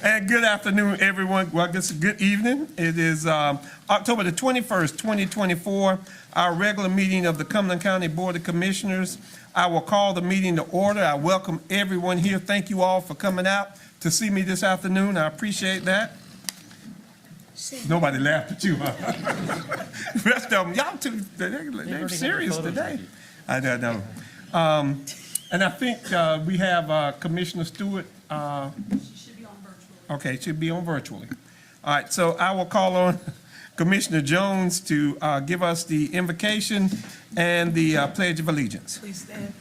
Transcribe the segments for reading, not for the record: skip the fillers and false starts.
And good afternoon, everyone. Well, it's a good evening. It is October the 21st, 2024, our regular meeting of the Cumberland County Board of Commissioners. I will call the meeting to order. I welcome everyone here. Thank you all for coming out to see me this afternoon. I appreciate that. Nobody laughed at you, huh? The rest of them, y'all too, they're serious today. I don't know. And I think we have Commissioner Stewart. Okay, it should be on virtually. All right, so I will call on Commissioner Jones to give us the invocation and the Pledge of Allegiance. Please stand.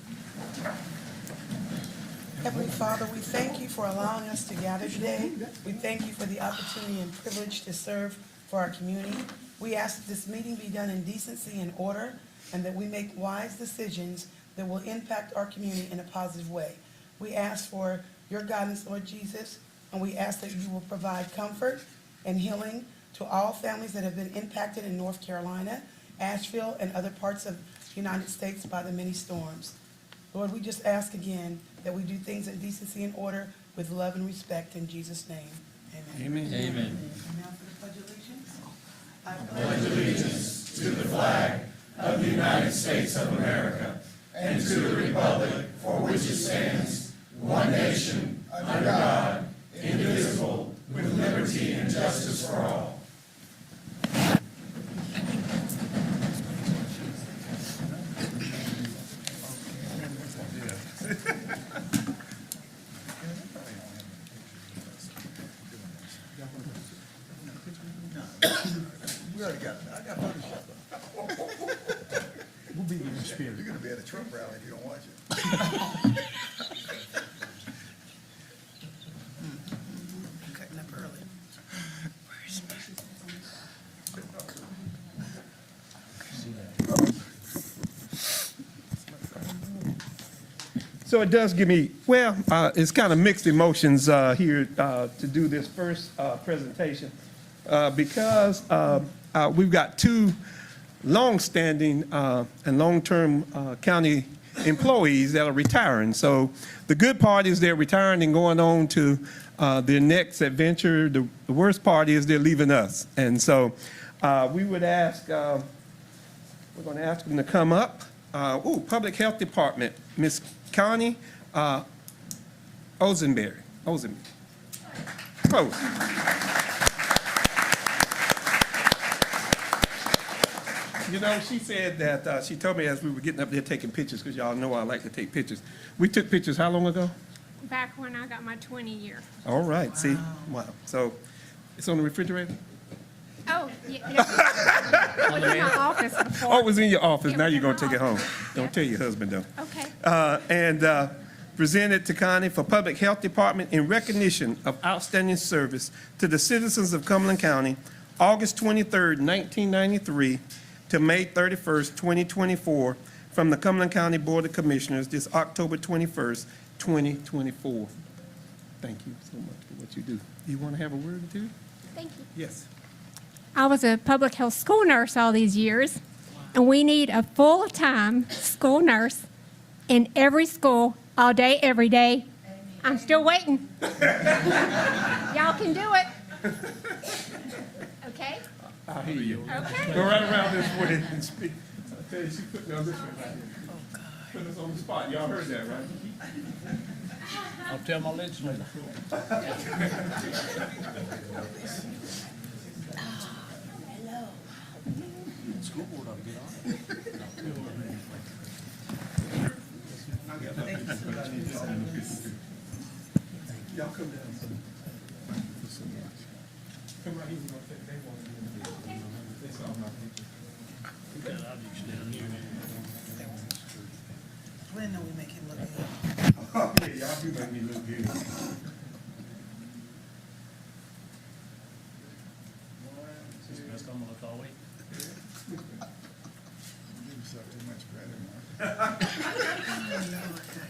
Heavenly Father, we thank you for allowing us to gather today. We thank you for the opportunity and privilege to serve for our community. We ask that this meeting be done in decency and order, and that we make wise decisions that will impact our community in a positive way. We ask for your guidance, Lord Jesus, and we ask that you will provide comfort and healing to all families that have been impacted in North Carolina, Asheville, and other parts of the United States by the many storms. Lord, we just ask again that we do things in decency and order with love and respect in Jesus' name. Amen. Amen. Amen. And now for the Pledge of Allegiance. I Pledge allegiance to the flag of the United States of America and to the republic for which it stands, one nation, under God, indivisible, with liberty and justice for all. We already got, I got Photoshop. We'll be in the spirit. You're gonna be at a Trump rally if you don't watch it. I'm cutting up early. So it does give me, well, it's kind of mixed emotions here to do this first presentation because we've got two long-standing and long-term county employees that are retiring. So the good part is they're retiring and going on to their next adventure. The worst part is they're leaving us. And so we would ask, we're going to ask them to come up. Public Health Department, Ms. Connie Ozenberry. Oh. You know, she said that, she told me as we were getting up there taking pictures, because y'all know I like to take pictures. We took pictures how long ago? Back when I got my 20 year. All right, see? Wow. So it's on the refrigerator? Oh, yeah. It was in my office before. Oh, it was in your office. It Now was you're in going to my take it home. office. Don't Yeah. tell your husband, though. Okay. And presented to Connie for Public Health Department in recognition of outstanding service to the citizens of Cumberland County, August 23rd, 1993 to May 31st, 2024, from the Cumberland County Board of Commissioners, this October 21st, 2024. Thank you so much for what you do. You want to have a word or two? Thank you. Yes. I was a public health school nurse all these years, and we need a full-time school nurse in every school, all day, every day. I'm still waiting. Y'all can do it. Okay? I hear you. Okay. Go right around this way and speak. I tell you, she put me on this one right here. Put us on the spot. Y'all heard that, right? I'll tell my legislator. School board ought to get on. Y'all come down. Come right here. They want to be in the video. They saw my picture. When do we make him look good? Oh, yeah, y'all do make me look good. That's gonna look all week. Give yourself too much credit, man.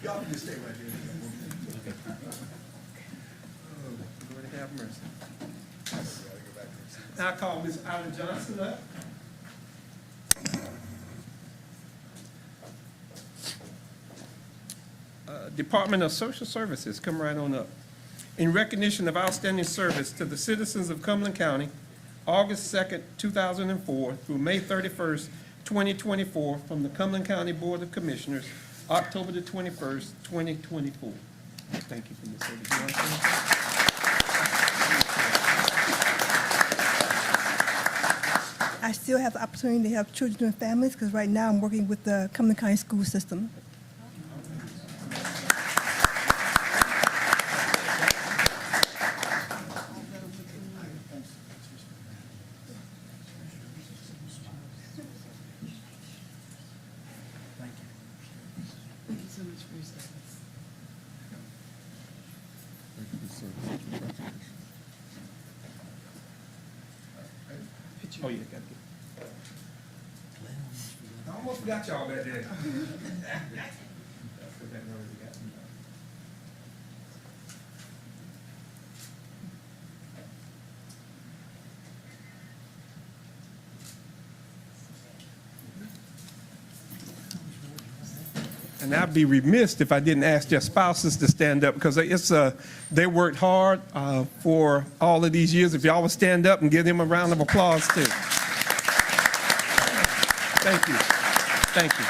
Y'all can just stay right here. Oh, Lord have mercy. Gotta go back to the seat. Now I call Ms. Alan Johnson up. Department of Social Services, come right on up. in recognition of outstanding service to the citizens of Cumberland County, August 2nd, 2004 through May 31st, 2024, from the Cumberland County Board of Commissioners, October the 21st, 2024. Thank you for your service. You want to say? I still have the opportunity to help children and families because right now I'm working with the Cumberland County school system. Thank you so much for your service. Oh, yeah, got it. I almost forgot y'all back there. And I'd be remiss if I didn't ask their spouses to stand up because they worked hard for all of these years. If y'all would stand up and give them a round of applause too. Thank you. Thank you.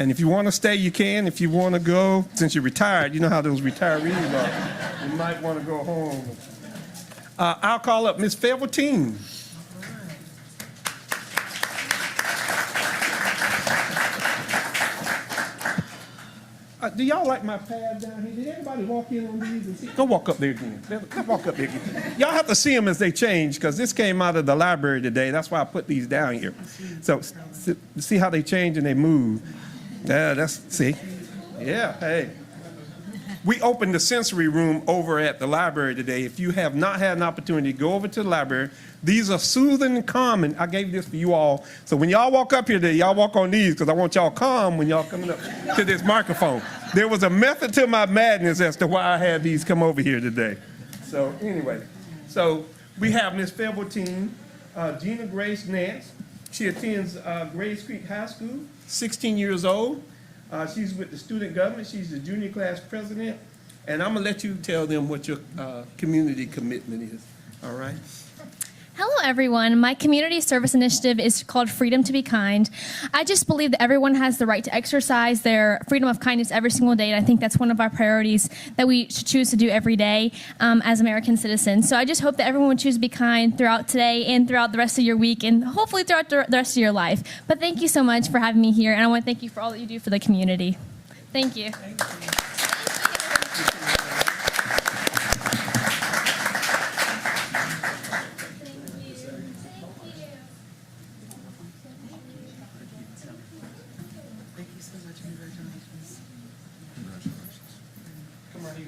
And if you want to stay, you can. If you want to go, since you're retired, you know how those retirees are. You might want to go home. I'll call up Ms. Fairwatine. Do y'all like my pad down here? Did anybody walk in on these and see? Go walk up there again. Go walk up there again. Y'all have to see them as they change because this came out of the library today. That's why I put these down here. So see how they change and they move. Yeah, see? Yeah, hey. We opened the sensory room over at the library today. If you have not had an opportunity, go over to the library. These are soothing and calming. I gave this for you all. So when y'all walk up here today, y'all walk on these because I want y'all calm when y'all coming up to this microphone. There was a method to my madness as to why I had these come over here today. So anyway, so we have Ms. Fairwatine, Gina Grace Nance. She attends Grays Creek High School, 16 years old. She's with the student government. She's the junior class president. And I'm going to let you tell them what your community commitment is. All right? Hello, everyone. My community service initiative is called Freedom to be Kind. I just believe that everyone has the right to exercise their freedom of kindness every single day, and I think that's one of our priorities that we should choose to do every day as American citizens. So I just hope that everyone would choose to be kind throughout today and throughout the rest of your week and hopefully throughout the rest of your life. But thank you so much for having me here, and I want to thank you for all that you do for the community. Thank you. Thank you so much. Congratulations. Come on, you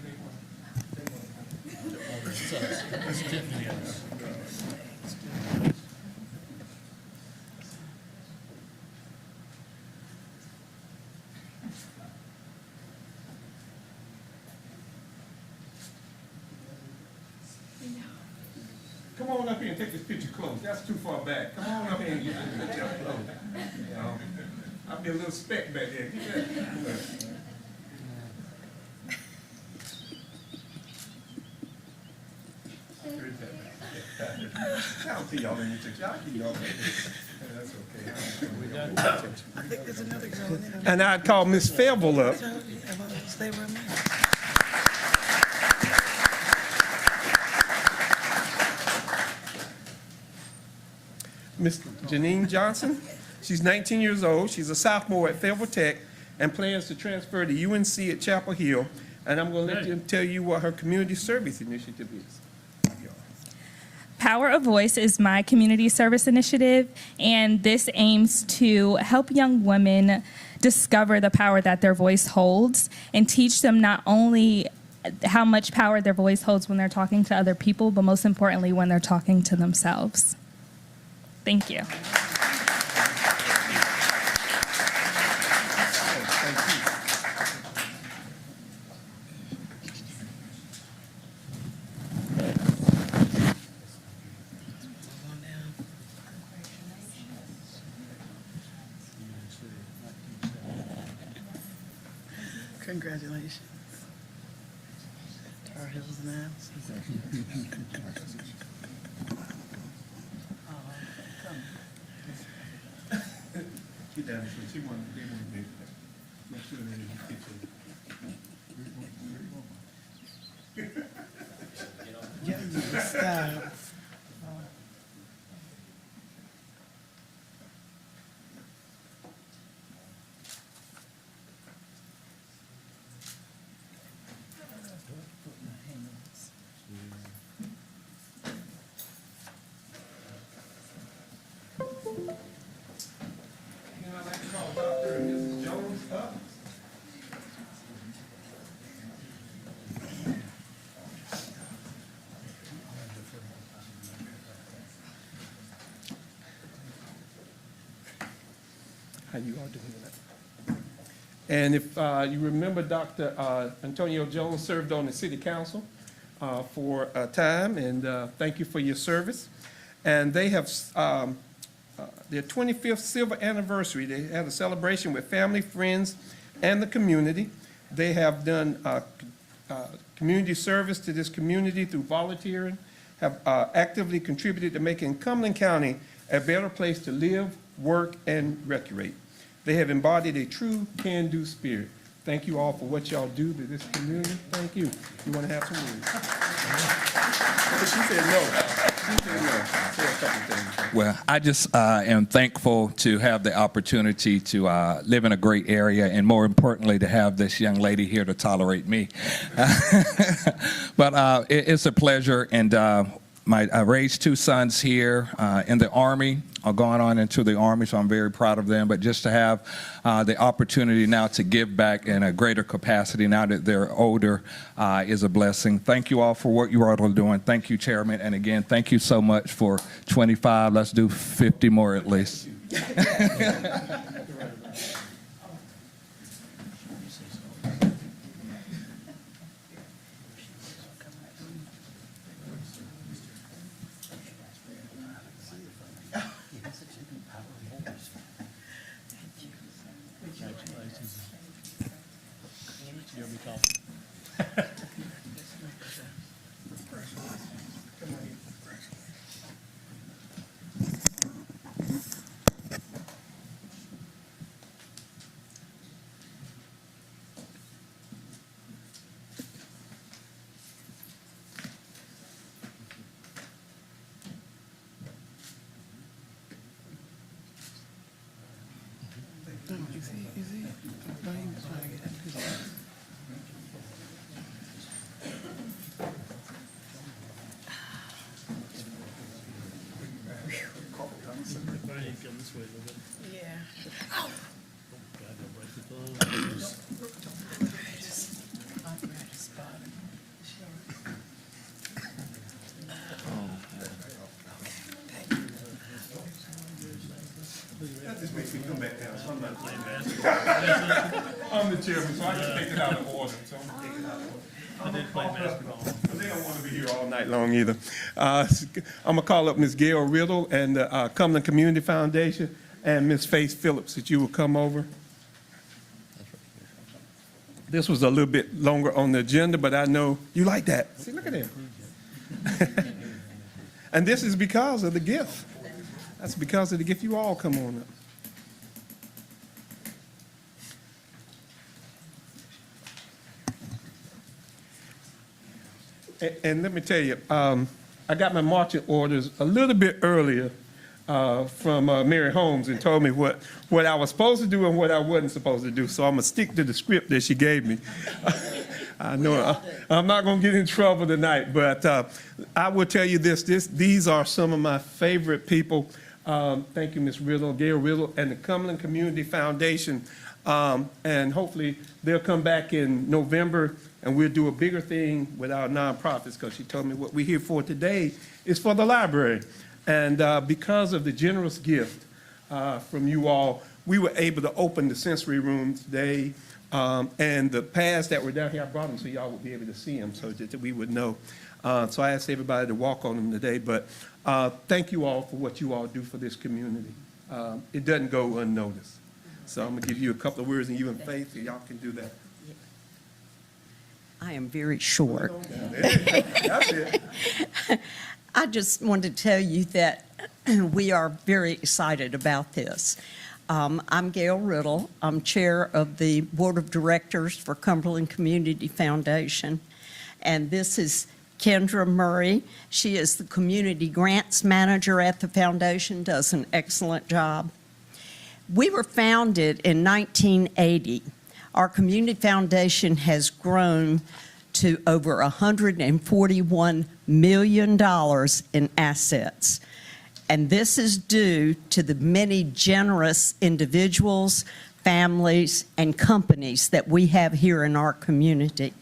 Come on up here and take this picture close. That's too far back. Come on up here and get this picture up close. I'll be a little speck back there. Get that. I don't see y'all in your picture. I'll keep y'all in That's okay. I think there's another girl in it. And I'd call Miss Fairville up. Stay where I'm at. Miss Janine Johnson. She's 19 years old. She's a sophomore at Fayetteville Tech and plans to transfer to UNC at Chapel Hill. And I'm going to let you tell you what her community service initiative is. Power of Voice is my community service initiative, and this aims to help young women discover the power that their voice holds and teach them not only how much power their voice holds when they're talking to other people, but most importantly, when they're talking to themselves. Thank you. Congratulations. now. Get down this way. They want to make sure they didn't get you. Yeah, style. I'd like to call Dr. and Mrs. Jones up. How you all doing that? And if you remember, Dr. Antonio Jones served on the city council for a time, and thank you for your service. And they have their 25th silver anniversary. They had a celebration with family, friends, and the community. They have done community service to this community through volunteering, have actively contributed to making Cumberland County a better place to live, work, and recreate. They have embodied a true can-do spirit. Thank you all for what y'all do to this community. Thank you. You want to have some words? She said no. She said no. Say a couple things. Well, I just am thankful to have the opportunity to live in a great area, and more importantly, to have this young lady here to tolerate me. But it's a pleasure, and I raised two sons here in the Army, or going on into the Army, so I'm very proud of them. But just to have the opportunity now to give back in a greater capacity now that they're older is a blessing. Thank you all for what you are all doing. Thank you, Chairman. And again, thank you so much for 25. Let's do 50 more at least. That just makes me come back down, so I'm not playing basketball. I'm the chairman, so I can take it out of order. So I'm gonna take it out of order. I did play basketball. But they don't want to be here all night long either. I'm gonna call up Ms. Gail Riddle and the Cumberland Community Foundation and Ms. Faith Phillips, that you will come over. This was a little bit longer on the agenda, but I know you like that. See, look at him. And this is because of the gift. That's because of the gift. You all come on up. And let me tell you, I got my marching orders a little bit earlier from Mary Holmes, and told me what I was supposed to do and what I wasn't supposed to do. So I'm going to stick to the script that she gave me. I know I'm not going to get in trouble tonight, but I will tell you these are some of my favorite people. Thank you, Ms. Riddle, Gail Riddle, and the Cumberland Community Foundation. And hopefully they'll come back in November and we'll do a bigger thing with our nonprofits, because she told me what we're here for today is for the library. And because of the generous gift from you all, we were able to open the sensory room today. And the pads that were down here, I brought them so y'all would be able to see them so that we would know. So I asked everybody to walk on them today. But thank you all for what you all do for this community. It doesn't go unnoticed. So I'm going to give you a couple of words, and you and Faith, so y'all can do that. I am very short. That's it. I just wanted to tell you that we are very excited about this. I'm Gail Riddle. I'm chair of the Board of Directors for Cumberland Community Foundation. And this is Kendra Murray. She is the Community Grants Manager at the foundation, does an excellent job. We were founded in 1980. Our community foundation has grown to over $141 million in assets. And this is due to the many generous individuals, families, and companies that we have here in our community.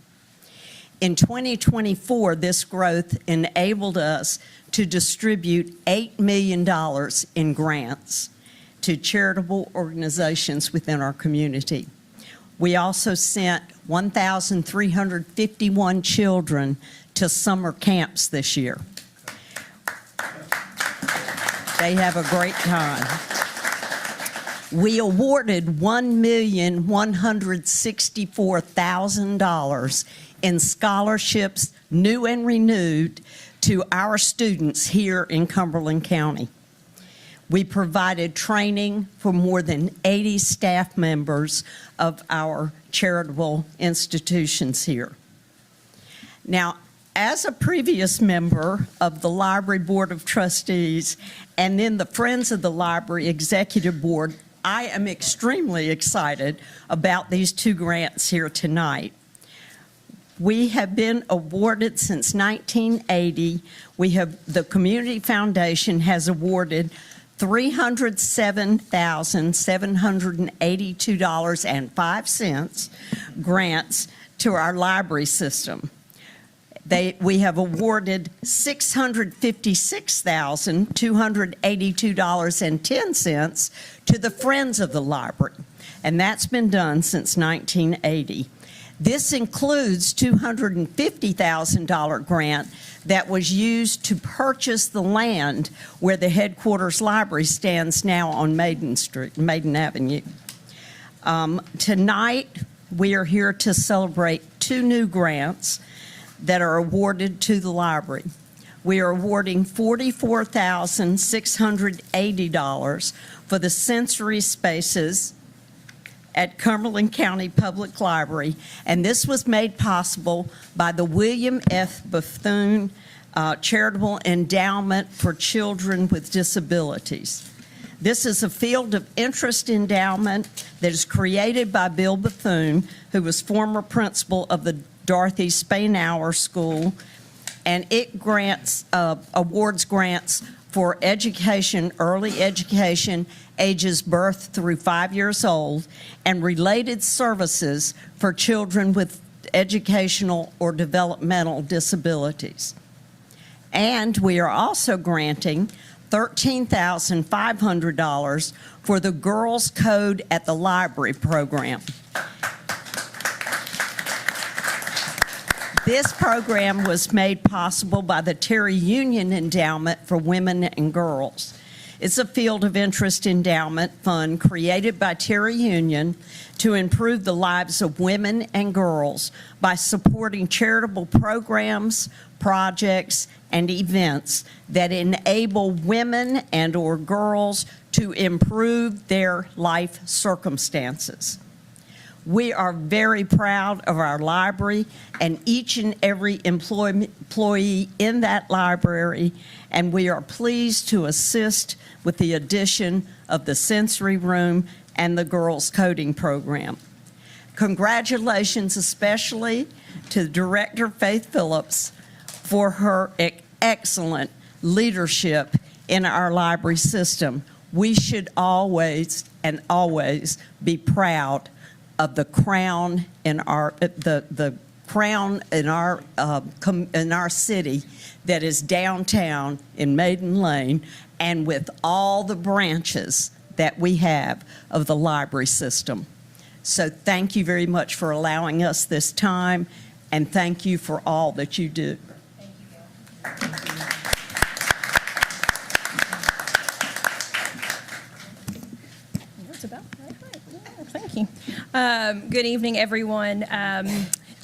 In 2024, this growth enabled us to distribute $8 million in grants to charitable organizations within our community. We also sent 1,351 children to summer camps this year. They have a great time. We awarded $1,164,000 in scholarships, new and renewed, to our students here in Cumberland County. We provided training for more than 80 staff members of our charitable institutions here. Now, as a previous member of the Library Board of Trustees and then the Friends of the Library Executive Board, I am extremely excited about these two grants here tonight. We have been awarded since 1980. The Community Foundation has awarded $307,782.05 grants to our library system. We have awarded $656,282.10 to the Friends of the Library, and that's been done since 1980. This includes $250,000 grant that was used to purchase the land where the headquarters library stands now on Maiden Avenue. Tonight, we are here to celebrate two new grants that are awarded to the library. We are awarding $44,680 for the sensory spaces at Cumberland County Public Library, and this was made possible by the William F. Bethune Charitable Endowment for Children with Disabilities. This is a field of interest endowment that is created by Bill Bethune, who was former principal of the Dorothy Spainhour School, and it awards grants for education, early education, ages birth through 5 years old, and related services for children with educational or developmental disabilities. And we are also granting $13,500 for the Girls Code at the Library program. This program was made possible by the Terry Union Endowment for Women and Girls. It's a field of interest endowment fund created by Terry Union to improve the lives of women and girls by supporting charitable programs, projects, and events that enable women and/or girls to improve their life circumstances. We are very proud of our library and each and every employee in that library, and we are pleased to assist with the addition of the sensory room and the girls' coding program. Congratulations especially to Director Faith Phillips for her excellent leadership in our library system. We should always and always be proud of the crown in our crown in our city that is downtown in Maiden Lane, and with all the branches that we have of the library system. So thank you very much for allowing us this time, and thank you for all that you do. That's about right. Yeah, thank you. Good evening, everyone.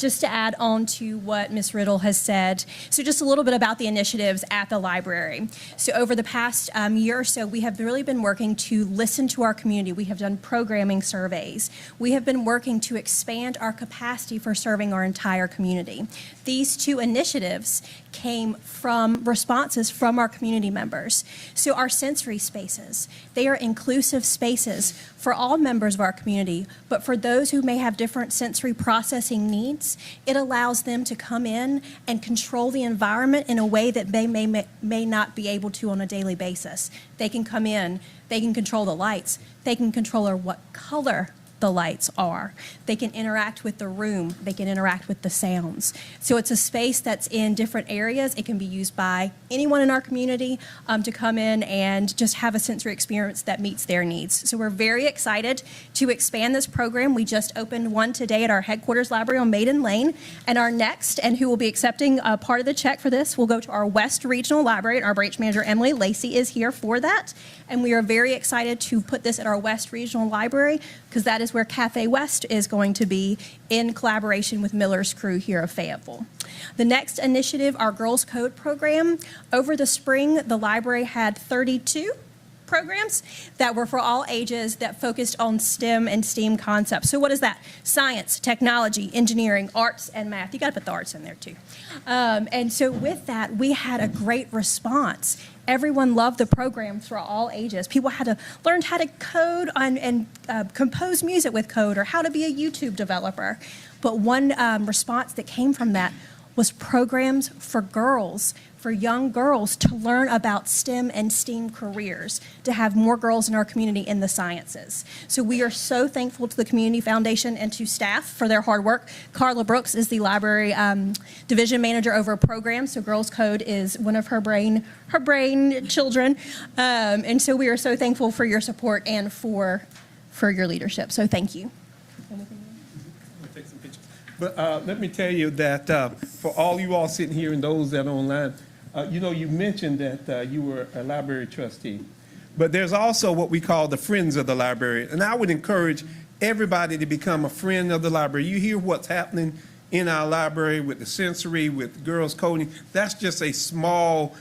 just to add on to what Ms. Riddle has said, so just a little bit about the initiatives at the library. So over the past year or so, we have really been working to listen to our community. We have done programming surveys. We have been working to expand our capacity for serving our entire community. These two initiatives came from responses from our community members. So our sensory spaces, they are inclusive spaces for all members of our community, but for those who may have different sensory processing needs, it allows them to come in and control the environment in a way that they may not be able to on a daily basis. They can come in, they can control the lights, they can control what color the lights are. They can interact with the room. They can interact with the sounds. So it's a space that's in different areas. It can be used by anyone in our community to come in and just have a sensory experience that meets their needs. So we're very excited to expand this program. We just opened one today at our headquarters library on Maiden Lane. And our next, and who will be accepting a part of the check for this, will go to our West Regional Library. And our branch manager, Emily Lacey, is here for that. And we are very excited to put this at our West Regional Library because that is where Cafe West is going to be in collaboration with Miller's Crew here of Fayetteville. The next initiative, our Girls Code program. Over the spring, the library had 32 programs that were for all ages that focused on STEM and STEAM concepts. So what is that? Science, technology, engineering, arts, and math. You got to put the arts in there too. And so with that, we had a great response. Everyone loved the programs for all ages. People had to learn how to code and compose music with code, or how to be a YouTube developer. But one response that came from that was programs for girls, for young girls to learn about STEM and STEAM careers, to have more girls in our community in the sciences. So we are so thankful to the Community Foundation and to staff for their hard work. Carla Brooks is the library division manager over programs, so Girls Code is one of her brain children. And so we are so thankful for your support and for your leadership. So thank you. Take some pictures. But let me tell you that for all you all sitting here and those that are online, you mentioned that you were a library trustee. But there's also what we call the Friends of the Library. And I would encourage everybody to become a friend of the library. You hear what's happening in our library with the sensory, with girls coding. That's just a small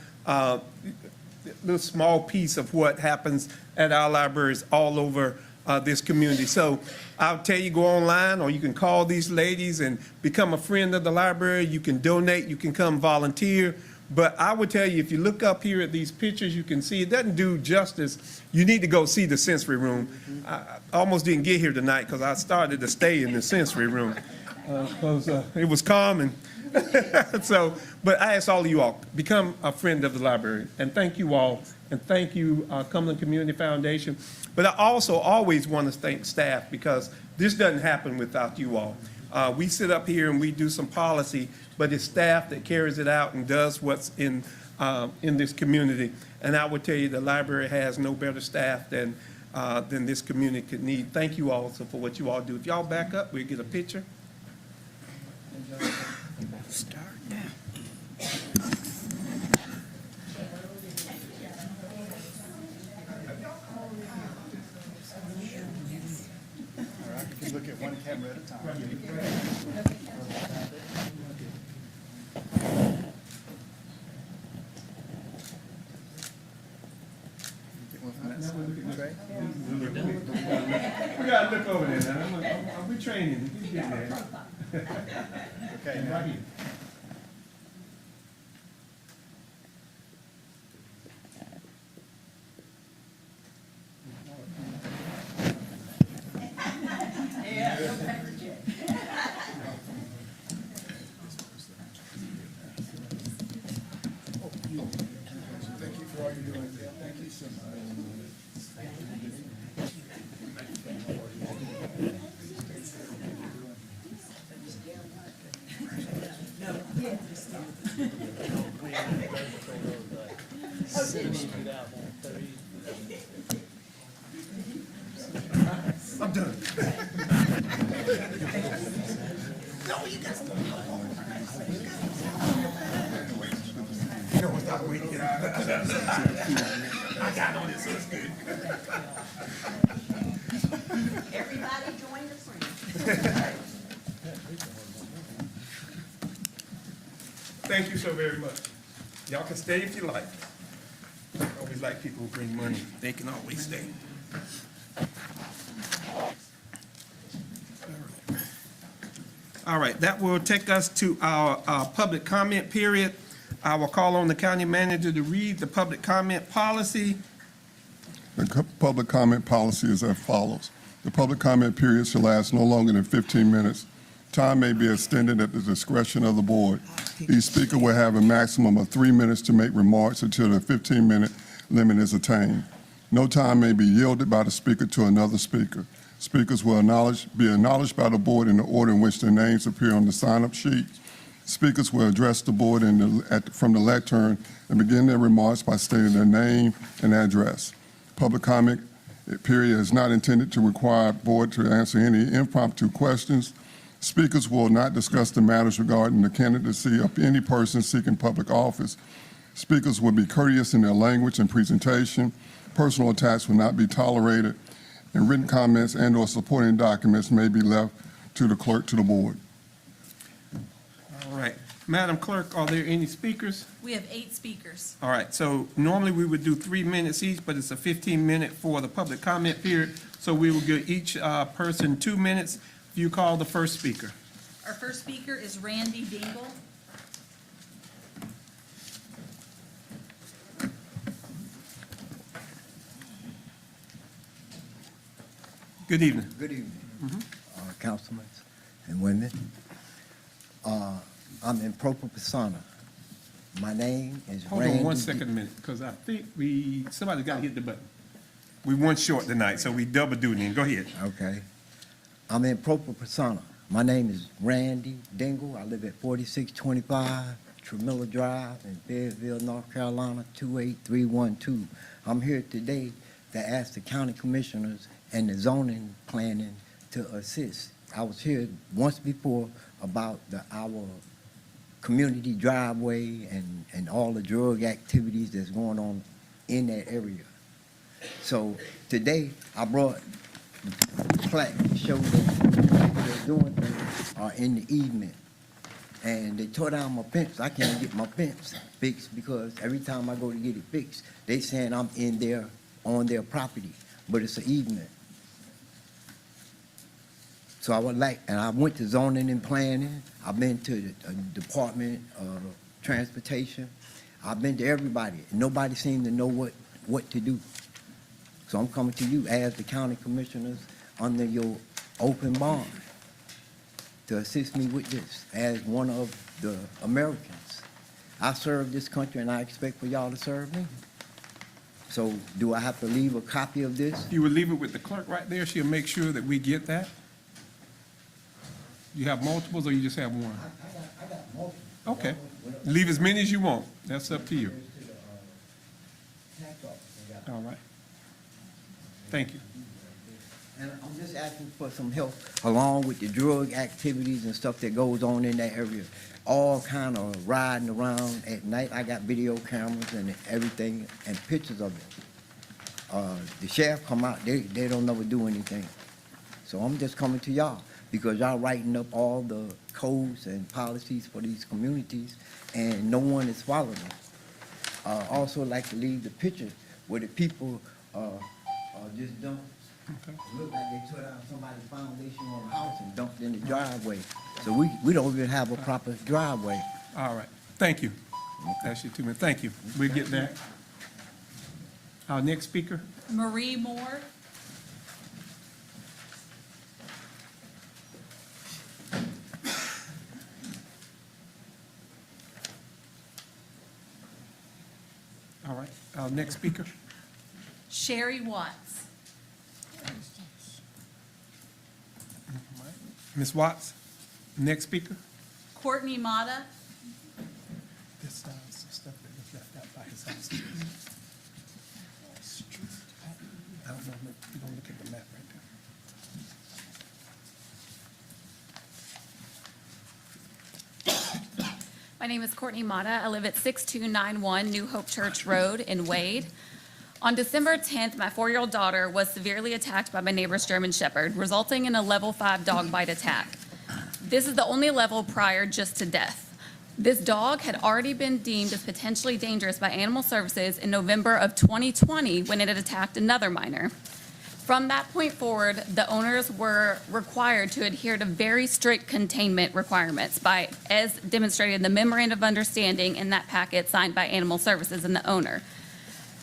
piece of what happens at our libraries all over this community. So I'll tell you, go online, or you can call these ladies and become a friend of the library. You can donate, you can come volunteer. But I would tell you, if you look up here at these pictures, you can see it doesn't do justice. You need to go see the sensory room. I almost didn't get here tonight because I started to stay in the sensory room because it was calm. And but I ask all of you all, become a friend of the library. And thank you all. And thank you, Cumberland Community Foundation. But I also always want to thank staff, because this doesn't happen without you all. We sit up here and we do some policy, but it's staff that carries it out and does what's in this community. And I would tell you, the library has no better staff than this community could need. Thank you all for what you all do. If y'all back up, we'll get a picture. Start now. You can look at one camera at a time. We got to look over there now. We're training. He's getting there. Okay, now. Right here. Thank you for all you're doing. Thank you so much. I'm done. No, it's not waiting. I got on this, so it's good. Everybody join the friend. Thank you so very much. Y'all can stay if you like. I always like people who bring money. They can always stay. All right, that will take us to our public comment period. I will call on the county manager to read the public comment policy. The public comment policy is as follows. The public comment period shall last no longer than 15 minutes. Time may be extended at the discretion of the board. Each speaker will have a maximum of 3 minutes to make remarks until the 15-minute limit is attained. No time may be yielded by the speaker to another speaker. Speakers will be acknowledged by the board in the order in which their names appear on the sign-up sheet. Speakers will address the board from the lectern and begin their remarks by stating their name and address. Public comment period is not intended to require board to answer any impromptu questions. Speakers will not discuss the matters regarding the candidacy of any person seeking public office. Speakers will be courteous in their language and presentation. Personal attacks will not be tolerated, and written comments and/or supporting documents may be left to the clerk to the board. All right. Madam Clerk, are there any speakers? We have 8 speakers. All right, so normally we would do 3 minutes each, but it's a 15-minute for the public comment period, so we will give each person 2 minutes. You call the first speaker. Our first speaker is Randy Dingle. Good evening. Good evening, councilmen and women. I'm in propria persona. My name is Hold Randy. on 1 second a minute, because I think somebody got to hit the button. We one short tonight, so we double duty. Go ahead. Okay. I'm in propria persona. My name is Randy Dingle. I live at 4625 Tremilla Drive in Fayetteville, North Carolina, 28312. I'm here today to ask the county commissioners and the zoning planning to assist. I was here once before about our community driveway and all the drug activities that's going on in that area. So today I brought the plaque to show that people that are doing things are in the easement. And they tore down my fence. I can't get my fence fixed because every time I go to get it fixed, they saying I'm in there on their property, but it's an easement. So I would like, and I went to zoning and planning. I've been to the Department of Transportation. I've been to everybody. Nobody seemed to know what to do. So I'm coming to you as the county commissioners under your open bond to assist me with this as one of the Americans. I serve this country and I expect for y'all to serve me. So do I have to leave a copy of this? You would leave it with the clerk right there. She'll make sure that we get that. You have multiples or you just have one? I got multiple. Okay. Leave as many as you want. That's up to you. All right. Thank you. And I'm just asking for some help along with the drug activities and stuff that goes on in that area. All kind of riding around at night. I got video cameras and everything and pictures of it. The sheriff come out, they don't never do anything. So I'm just coming to y'all because y'all writing up all the codes and policies for these communities and no one is following them. Also like to leave the picture where the people just dump. Okay. Look like they tore down somebody's foundation on a house and dumped it in the driveway. So we don't even have a proper driveway. All right. Thank you. That's your 2 minutes. Thank you. We'll get that. Our next speaker. Marie Moore. All right. Our next speaker. Sherry Watts. Ms. Watts. Next speaker. Courtney Mata. This some stuff that was left out by his house. I don't know. You don't look at the map right there. My name is Courtney Mata. I live at 6291 New Hope Church Road in Wade. On December 10th, my 4-year-old daughter was severely attacked by my neighbor's German Shepherd, resulting in a level 5 dog bite attack. This is the only level prior just to death. This dog had already been deemed as potentially dangerous by Animal Services in November of 2020 when it had attacked another minor. From that point forward, the owners were required to adhere to very strict containment requirements as demonstrated in the memorandum of understanding in that packet signed by Animal Services and the owner.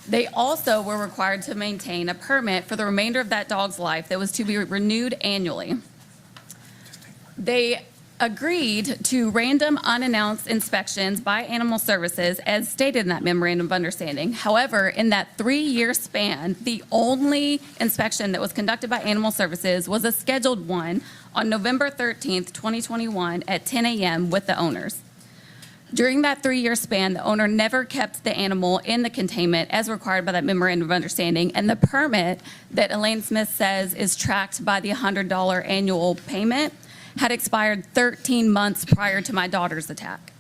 They also were required to maintain a permit for the remainder of that dog's life that was to be renewed annually. They agreed to random unannounced inspections by Animal Services as stated in that memorandum of understanding. However, in that 3-year span, the only inspection that was conducted by Animal Services was a scheduled one on November 13th, 2021 at 10 a.m. with the owners. During that 3-year span, the owner never kept the animal in the containment as required by that memorandum of understanding, and the permit that Elaine Smith says is tracked by the $100 annual payment had expired 13 months prior to my daughter's attack.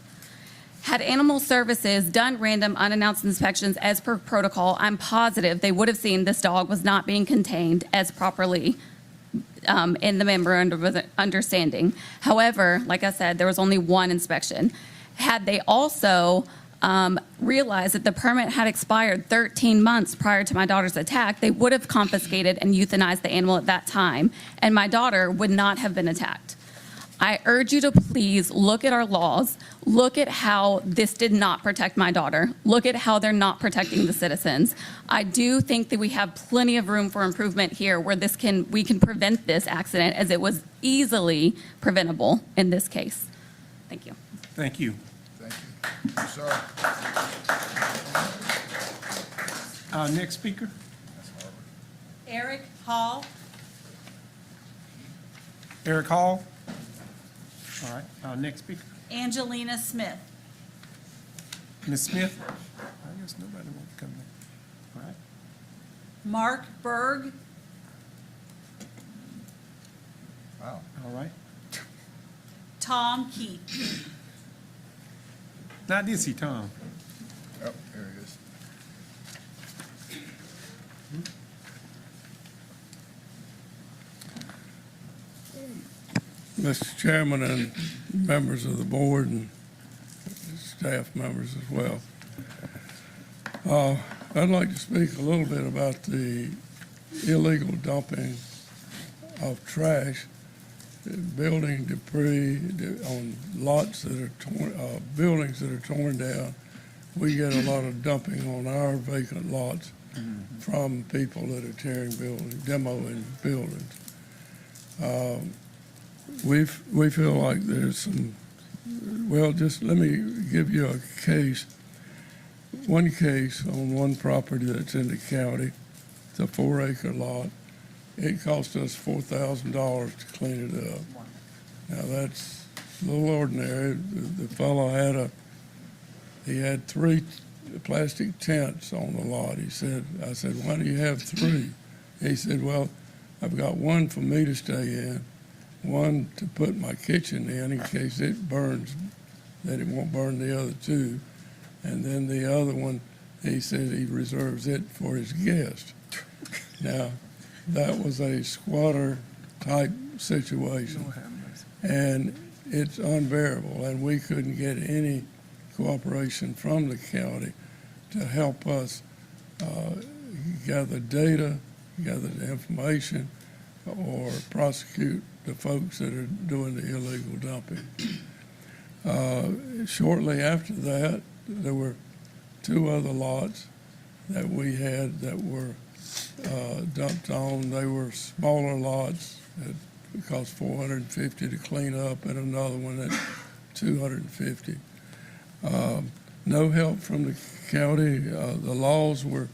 Had Animal Services done random unannounced inspections as per protocol, I'm positive they would have seen this dog was not being contained as properly in the memorandum of understanding. However, like I said, there was only one inspection. Had they also realized that the permit had expired 13 months prior to my daughter's attack, they would have confiscated and euthanized the animal at that time, and my daughter would not have been attacked. I urge you to please look at our laws, look at how this did not protect my daughter, look at how they're not protecting the citizens. I do think that we have plenty of room for improvement here where we can prevent this accident as it was easily preventable in this case. Thank you. Thank you. Thank you. Yes, sir. Our next speaker. Eric Hall. Eric Hall. All right, our next speaker. Angelina Smith. Ms. Smith. I guess nobody wants to come in. All right. Mark Berg. Wow. All right. Tom Keith. Now, this is Tom. Yep, there he is. Mr. Chairman and members of the board and staff members as well. I'd like to speak a little bit about the illegal dumping of trash, building debris on lots that are torn, buildings that are torn down. We get a lot of dumping on our vacant lots from people that are tearing buildings, demoing buildings. We feel like there's some, well, just let me give you a case. One case on one property that's in the county. It's a 4-acre lot. It cost us $4,000 to clean it up. Now that's a little ordinary. The fellow had 3 plastic tents on the lot. I said, why do you have 3? He said, well, I've got one for me to stay in, one to put my kitchen in case it burns, that it won't burn the other 2. And then the other one, he said he reserves it for his guests. Now, that was a squatter type situation. And it's unbearable, and we couldn't get any cooperation from the county to help us gather data, gather the information, or prosecute the folks that are doing the illegal dumping. Shortly after that, there were 2 other lots that we had that were dumped on. They were smaller lots that cost $450 to clean up, and another one at $250. No help from the county. The laws were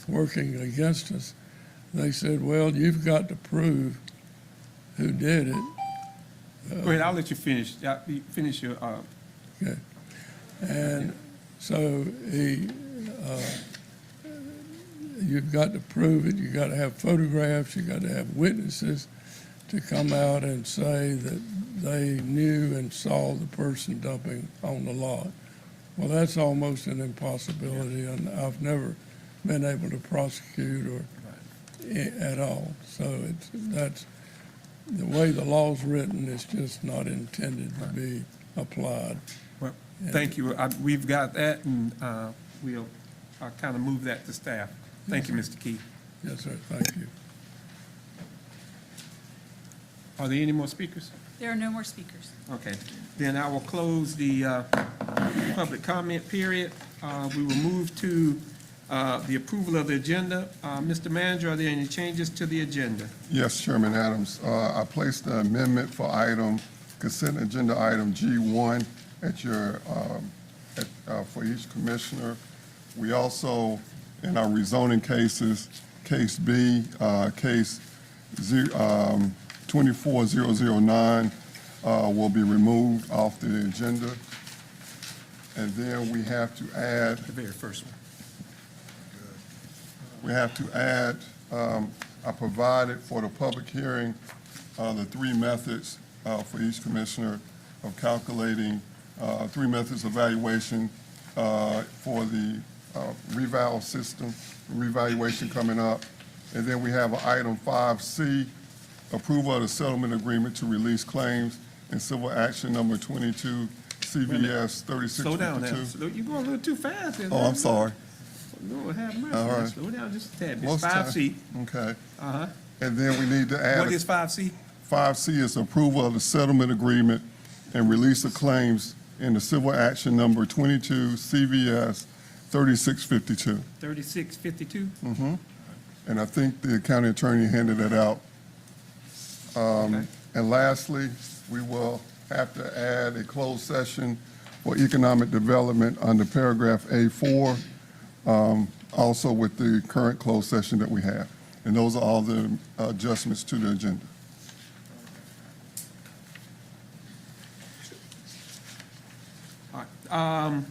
working against us. They said, well, you've got to prove who did it. Go ahead, I'll let you finish. You finish your. Okay. And so you've got to prove it. You've got to have photographs. You've got to have witnesses to come out and say that they knew and saw the person dumping on the lot. Well, that's almost an impossibility, and I've never been able to prosecute or at all. So that's the way the law's written. It's just not intended to be applied. Well, Thank you. We've got that, and we'll kind of move that to staff. Thank you, Mr. Key. Yes, sir, thank you. Are there any more speakers? There are no more speakers. Okay, then I will close the public comment period. We will move to the approval of the agenda. Mr. Manager, are there any changes to the agenda? Yes, Chairman Adams. I placed the amendment for consent agenda item G1 at your, for each commissioner. We also, in our rezoning cases, case B, case 24009 will be removed off the agenda. And then we have to add, The very first one. I provided for the public hearing, the three methods for each commissioner of calculating, three methods of evaluation for the reval system, revaluation coming up. And then we have item 5C, approval of the settlement agreement to release claims in civil action number 22 CVS 3652. Slow down now. You're going a little too fast. Oh, I'm sorry. Lord have mercy. All right. Slow down just a tad bit. Most 5C. Okay. Uh-huh. And then we need to add. What is 5C? 5C is approval of the settlement agreement and release of claims in the civil action number 22 CVS 3652. 3652? Mm-hmm. And I think the county attorney handed that out. Okay. And lastly, we will have to add a closed session for economic development under paragraph A4, also with the current closed session that we have. And those are all the adjustments to the agenda. All right.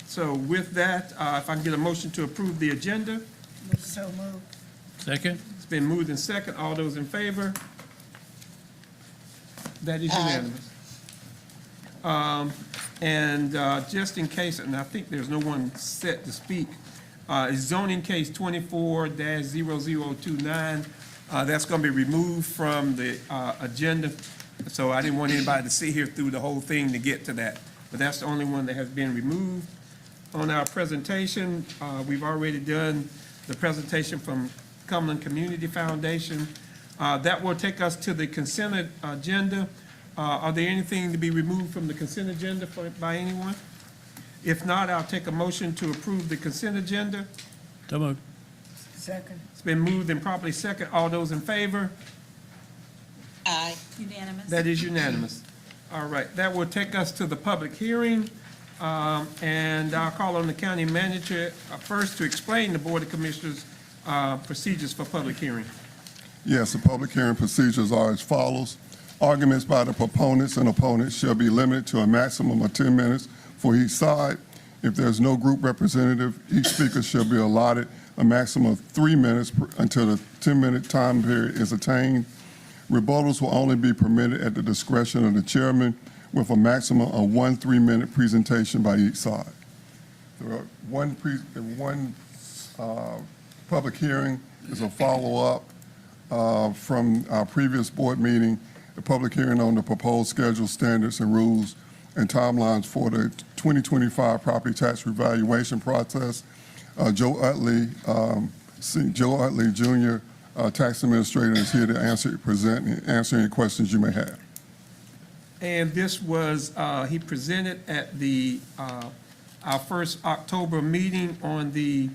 So with that, if I can get a motion to approve the agenda. So moved. Second? It's been moved in second. All those in favor? That is unanimous. And just in case, and I think there's no one set to speak, is zoning case 24-0029. That's going to be removed from the agenda. So I didn't want anybody to sit here through the whole thing to get to that. But that's the only one that has been removed. On our presentation, we've already done the presentation from Cumberland Community Foundation. That will take us to the consent agenda. Are there anything to be removed from the consent agenda by anyone? If not, I'll take a motion to approve the consent agenda. So moved. Second. It's been moved and properly second. All those in favor? Aye. Unanimous. That is unanimous. All right, that will take us to the public hearing. And I'll call on the county manager first to explain the Board of Commissioners' procedures for public hearing. Yes, the public hearing procedures are as follows. Arguments by the proponents and opponents shall be limited to a maximum of 10 minutes for each side. If there's no group representative, each speaker shall be allotted a maximum of 3 minutes until the 10-minute time period is attained. Rebuttals will only be permitted at the discretion of the chairman with a maximum of 1 3-minute presentation by each side. One public hearing is a follow-up from our previous board meeting, the public hearing on the proposed schedule, standards, and rules and timelines for the 2025 property tax revaluation process. Joe Utley Jr., tax administrator, is here to answer any questions you may have. And this was, he presented at our first October meeting on the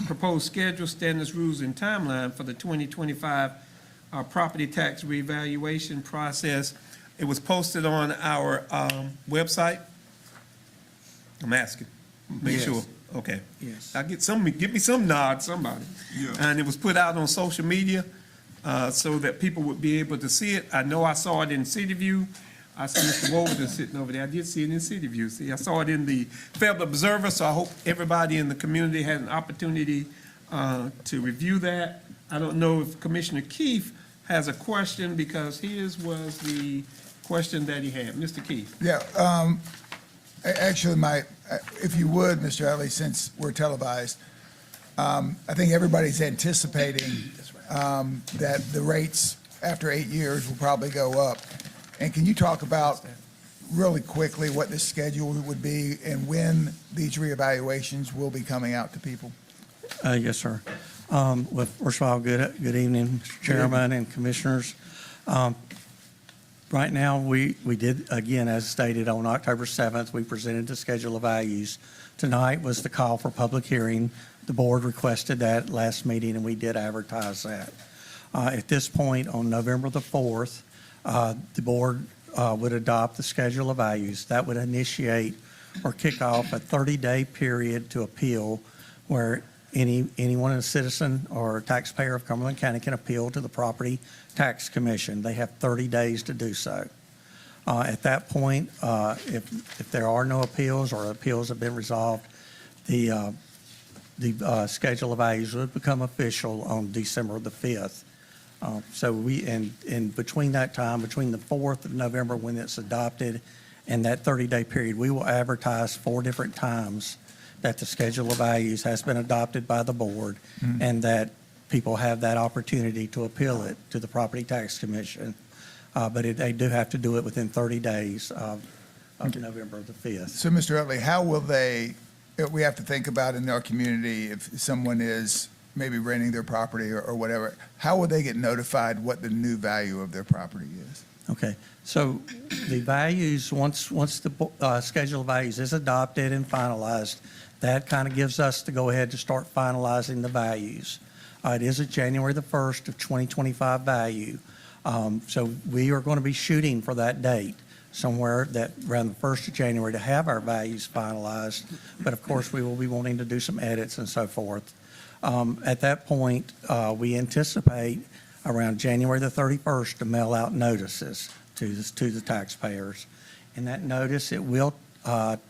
proposed schedule, standards, rules, and timeline for the 2025 property tax revaluation process. It was posted on our website. I'm asking, make sure. Okay. Yes. Give me some nod, somebody. Yeah. And it was put out on social media so that people would be able to see it. I know I saw it in City View. I see Mr. Wolverton sitting over there. I did see it in City View. See, I saw it in the Fayetteville Observer, so I hope everybody in the community had an opportunity to review that. I don't know if Commissioner Keefe has a question, because his was the question that he had. Mr. Keefe. Yeah, actually, if you would, Mr. Utley, since we're televised, I think everybody's anticipating that the rates after 8 years will probably go up. And can you talk about really quickly what the schedule would be and when these reevaluations will be coming out to people? Yes, sir. Well, first of all, good evening, Mr. Chairman and Commissioners. Right now, we did, again, as stated, on October 7th, we presented the schedule of values. Tonight was the call for public hearing. The board requested that last meeting, and we did advertise that. At this point, on November the 4th, the board would adopt the schedule of values. That would initiate or kick off a 30-day period to appeal where anyone, a citizen or taxpayer of Cumberland County, can appeal to the Property Tax Commission. They have 30 days to do so. At that point, if there are no appeals or appeals have been resolved, the schedule of values would become official on December the 5th. So in between that time, between the 4th of November when it's adopted and that 30-day period, we will advertise 4 different times that the schedule of values has been adopted by the board and that people have that opportunity to appeal it to the Property Tax Commission. But they do have to do it within 30 days of November the 5th. So, Mr. Utley, how will we have to think about in our community if someone is maybe renting their property or whatever, how will they get notified what the new value of their property is? Okay, so the values, once the schedule of values is adopted and finalized, that kind of gives us the go-ahead to start finalizing the values. It is a January the 1st of 2025 value. So we are going to be shooting for that date, somewhere that around the 1st of January to have our values finalized. But of course, we will be wanting to do some edits and so forth. At that point, we anticipate around January the 31st to mail out notices to the taxpayers. In that notice, it will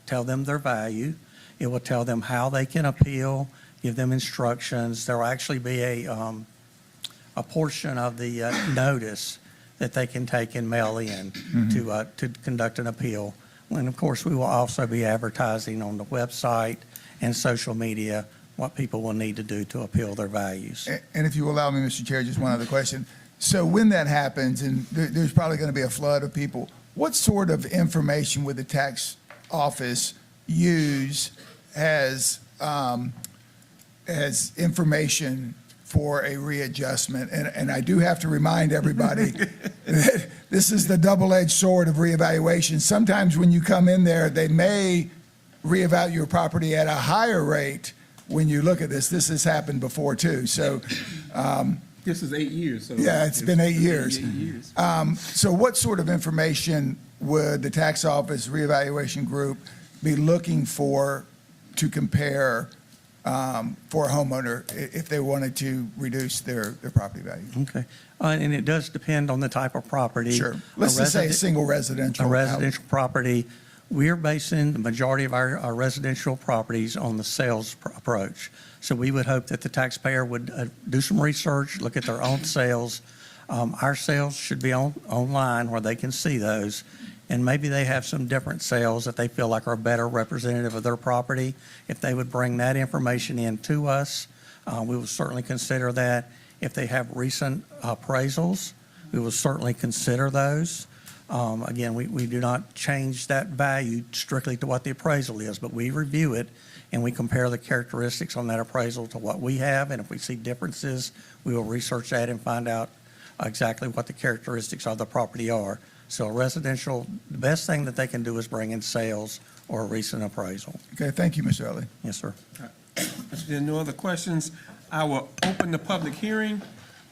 tell them their value. It will tell them how they can appeal, give them instructions. There will actually be a portion of the notice that they can take and mail in to conduct an appeal. And of course, we will also be advertising on the website and social media what people will need to do to appeal their values. And if you allow me, Mr. Chair, just one other question. So when that happens, and there's probably going to be a flood of people, what sort of information would the tax office use as information for a readjustment? And I do have to remind everybody that this is the double-edged sword of reevaluation. Sometimes when you come in there, they may reevaluate your property at a higher rate. When you look at this has happened before too. So this is 8 years. So yeah, it's been 8 years. So what sort of information would the tax office reevaluation group be looking for to compare for a homeowner if they wanted to reduce their property value? Okay. And it does depend on the type of property. Sure. Let's just say a single residential. A residential property. We're basing the majority of our residential properties on the sales approach. So we would hope that the taxpayer would do some research, look at their own sales. Our sales should be online where they can see those. And maybe they have some different sales that they feel like are better representative of their property. If they would bring that information in to us, we will certainly consider that. If they have recent appraisals, we will certainly consider those. Again, we do not change that value strictly to what the appraisal is, but we review it and we compare the characteristics on that appraisal to what we have. And if we see differences, we will research that and find out exactly what the characteristics of the property are. So a residential, the best thing that they can do is bring in sales or a recent appraisal. Okay, thank you, Mr. Utley. Yes, sir. If there are no other questions, I will open the public hearing.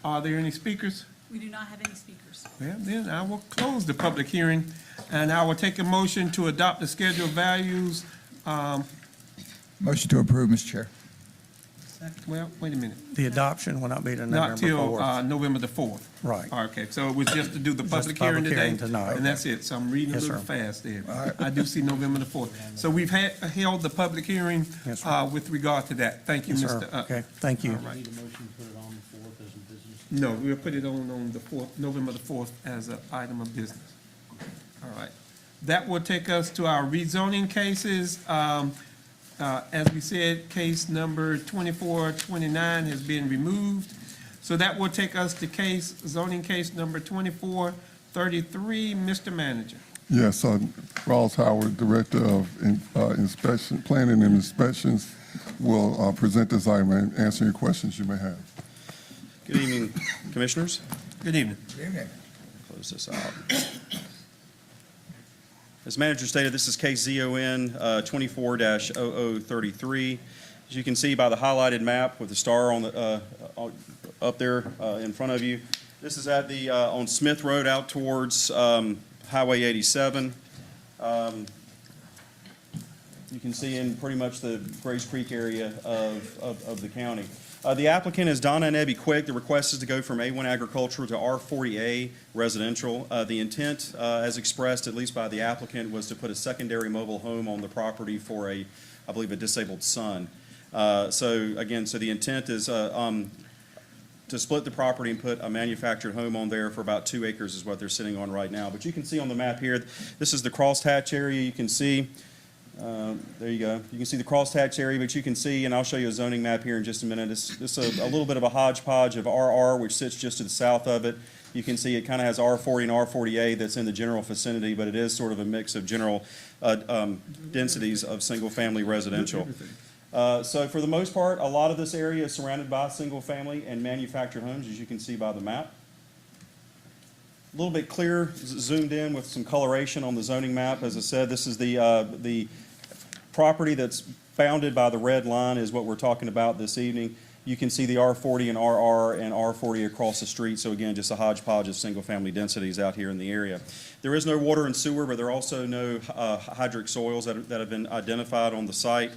Are there any speakers? We do not have any speakers. Well, then I will close the public hearing, and I will take a motion to adopt the schedule of values. Motion to approve, Mr. Chair. Well, wait a minute. The adoption will not be to Not November till 4th. November the 4th. Right. Okay, so it was just to do the Just public the hearing public today? hearing tonight. And that's it, so I'm reading a Yes, little sir. fast there. I do see November the 4th. So we've held the public hearing Yes, sir. with regard to that. Thank you, Yes, Mr. sir. Utley. Okay, thank you. All right. Need a motion to put it on the 4th as a business? No, we'll put it on the 4th, November the 4th as an item of business. All right. That will take us to our rezoning cases. As we said, case number 2429 has been removed. So that will take us to zoning case number 2433. Mr. Manager. Yes, Ross Howard, Director of Planning and Inspections, will present this item and answer any questions you may have. Good evening, Commissioners. Good evening. Good evening. Close this out. As Manager stated, this is case ZON 24-0033. As you can see by the highlighted map with the star on the up there in front of you, this is at the on Smith Road out towards Highway 87. You can see in pretty much the Grace Creek area of the county. The applicant is Donna and Ebby Quick. The request is to go from A1 agricultural to R40A residential. The intent, as expressed at least by the applicant, was to put a secondary mobile home on the property for I believe, a disabled son. So the intent is to split the property and put a manufactured home on there for about 2 acres is what they're sitting on right now. But you can see on the map here, this is the crosshatch area. You can see. There you go. You can see the crosshatch area, but you can see, and I'll show you a zoning map here in just a minute. It's a little bit of a hodgepodge of RR, which sits just to the south of it. You can see it kind of has R40 and R40A that's in the general vicinity, but it is sort of a mix of general densities of single-family residential. So for the most part, a lot of this area is surrounded by single-family and manufactured homes, as you can see by the map. A little bit clearer, zoomed in with some coloration on the zoning map. As I said, this is the property that's bounded by the red line is what we're talking about this evening. You can see the R40 and RR and R40 across the street. So again, just a hodgepodge of single-family densities out here in the area. There is no water and sewer, but there are also no hydric soils that have been identified on the site.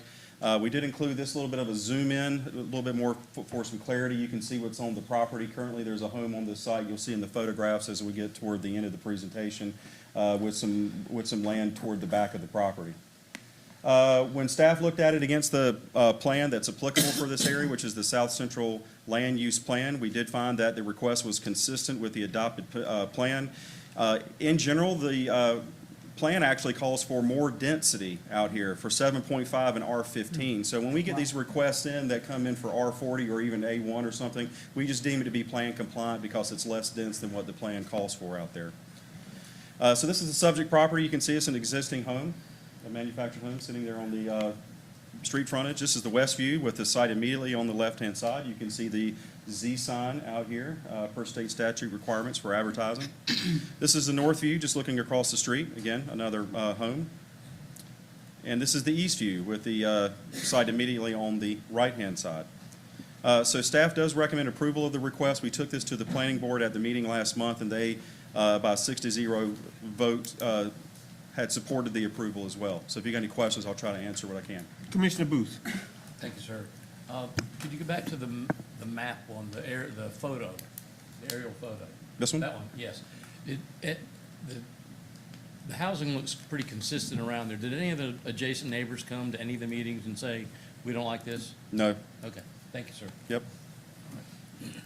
We did include this little bit of a zoom in, a little bit more for some clarity. You can see what's on the property. Currently, there's a home on this site. You'll see in the photographs as we get toward the end of the presentation with some land toward the back of the property. When staff looked at it against the plan that's applicable for this area, which is the South Central Land Use Plan, we did find that the request was consistent with the adopted plan. In general, the plan actually calls for more density out here for 7.5 and R15. So when we get these requests in that come in for R40 or even A1 or something, we just deem it to be plan compliant because it's less dense than what the plan calls for out there. So this is the subject property. You can see it's an existing home, a manufactured home sitting there on the street frontage. This is the west view with the site immediately on the left-hand side. You can see the Z sign out here per state statute requirements for advertising. This is the north view, just looking across the street. Again, another home. And this is the east view with the site immediately on the right-hand side. So staff does recommend approval of the request. We took this to the planning board at the meeting last month, and they, by a 6-0 vote, had supported the approval as well. So if you got any questions, I'll try to answer what I can. Commissioner Booth. Thank you, sir. Could you go back to the map on the photo, the aerial photo? This one? That one, yes. The housing looks pretty consistent around there. Did any of the adjacent neighbors come to any of the meetings and say, we don't like this? No. Okay, thank you, sir. Yep.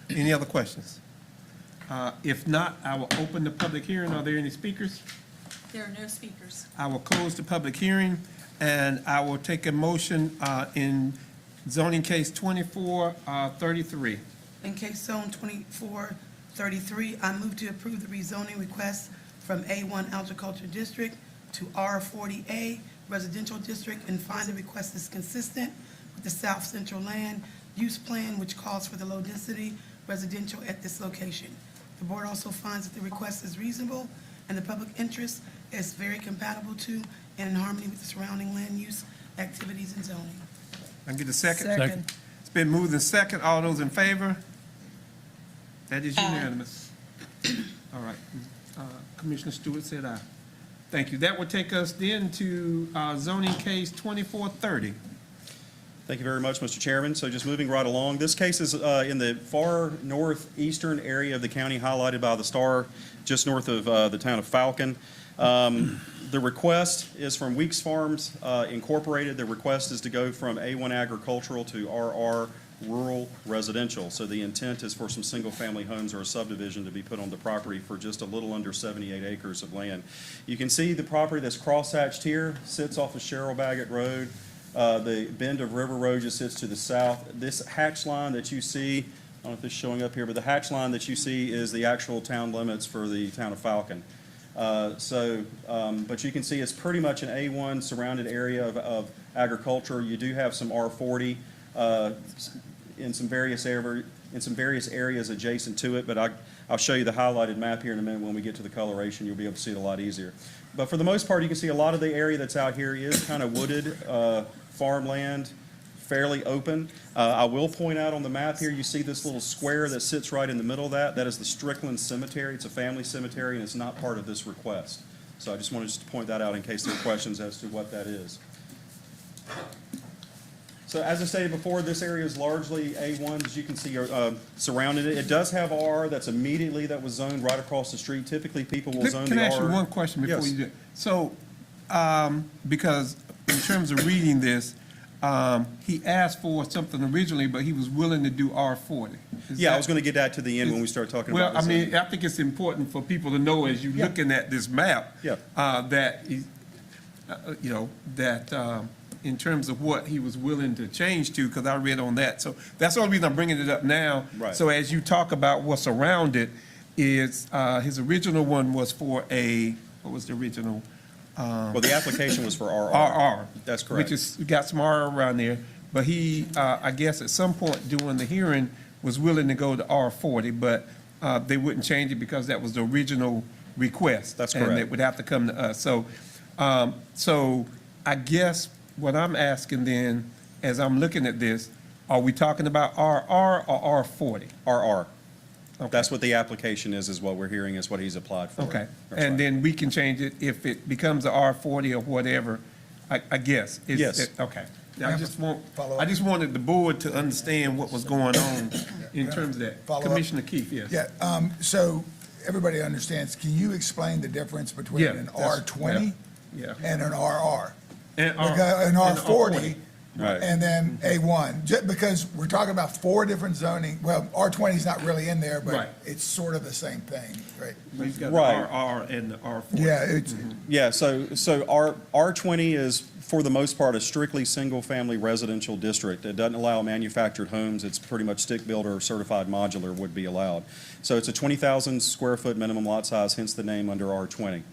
Any other questions? If not, I will open the public hearing. Are there any speakers? There are no speakers. I will close the public hearing, and I will take a motion in zoning case 2433. In case zone 2433, I move to approve the rezoning request from A1 Agriculture District to R40A Residential District and find the request is consistent with the South Central Land Use Plan, which calls for the low-density residential at this location. The board also finds that the request is reasonable and the public interest is very compatible to and in harmony with the surrounding land use activities and zoning. I get a second? Second. It's been moved and second. All those in favor? That is unanimous. All right. Commissioner Stewart said aye. Thank you. That will take us then to zoning case 2430. Thank you very much, Mr. Chairman. So just moving right along, this case is in the far northeastern area of the county, highlighted by the star just north of the town of Falcon. The request is from Weeks Farms Incorporated. The request is to go from A1 agricultural to RR rural residential. So the intent is for some single-family homes or a subdivision to be put on the property for just a little under 78 acres of land. You can see the property that's crosshatched here sits off of Cheryl Baggett Road. The bend of River Road just sits to the south. This hatch line that you see, I don't know if it's showing up here, but the hatch line that you see is the actual town limits for the town of Falcon. But you can see it's pretty much an A1 surrounded area of agriculture. You do have some R40 in some various areas adjacent to it, but I'll show you the highlighted map here in a minute. When we get to the coloration, you'll be able to see it a lot easier. But for the most part, you can see a lot of the area that's out here is kind of wooded, farmland, fairly open. I will point out on the map here, you see this little square that sits right in the middle of that. That is the Strickland Cemetery. It's a family cemetery, and it's not part of this request. So I just wanted to point that out in case there are questions as to what that is. So as I stated before, this area is largely A1, as you can see, surrounded it. It does have R that's immediately that was zoned right across the street. Typically, people will zone the R. Can I ask you one question before you do? So, because in terms of reading this, he asked for something originally, but he was willing to do R40. I was going to get that to the end when we start talking about this. Well, I mean, I think it's important for people to know as you're looking at this map, that, in terms of what he was willing to change to, because I read on that. So that's the only reason I'm bringing it up now. Right. So as you talk about what's around it, is his original one was for what was the original? Well, the application was for RR. RR. That's correct. Which is, got some RR around there. But he, I guess at some point during the hearing, was willing to go to R40, but they wouldn't change it because that was the original request. That's correct. And it would have to come to us. So, so I guess what I'm asking then, as I'm looking at this, are we talking about RR or R40? RR. Okay. That's what the application is what we're hearing is what he's applied for. Okay. That's And right. then we can change it if it becomes a R40 or whatever, I guess. Yes. Okay. I just Follow-up. I just wanted the board to understand what was going on in terms of that. Follow-up. Commissioner Keefe, yes. Yeah, so everybody understands, can you explain the difference between Yeah, an that's- R20 yeah. and an RR? And An R40 Right. and then A1, because we're talking about 4 different zoning, well, R20 is not really in there, Right. but it's sort of the same thing, right? We've got Right. the RR and the R40. Yeah, it's, Yeah, so R20 is, for the most part, a strictly single-family residential district. It doesn't allow manufactured homes. It's pretty much stick-built or certified modular would be allowed. So it's a 20,000 square foot minimum lot size, hence the name under R20.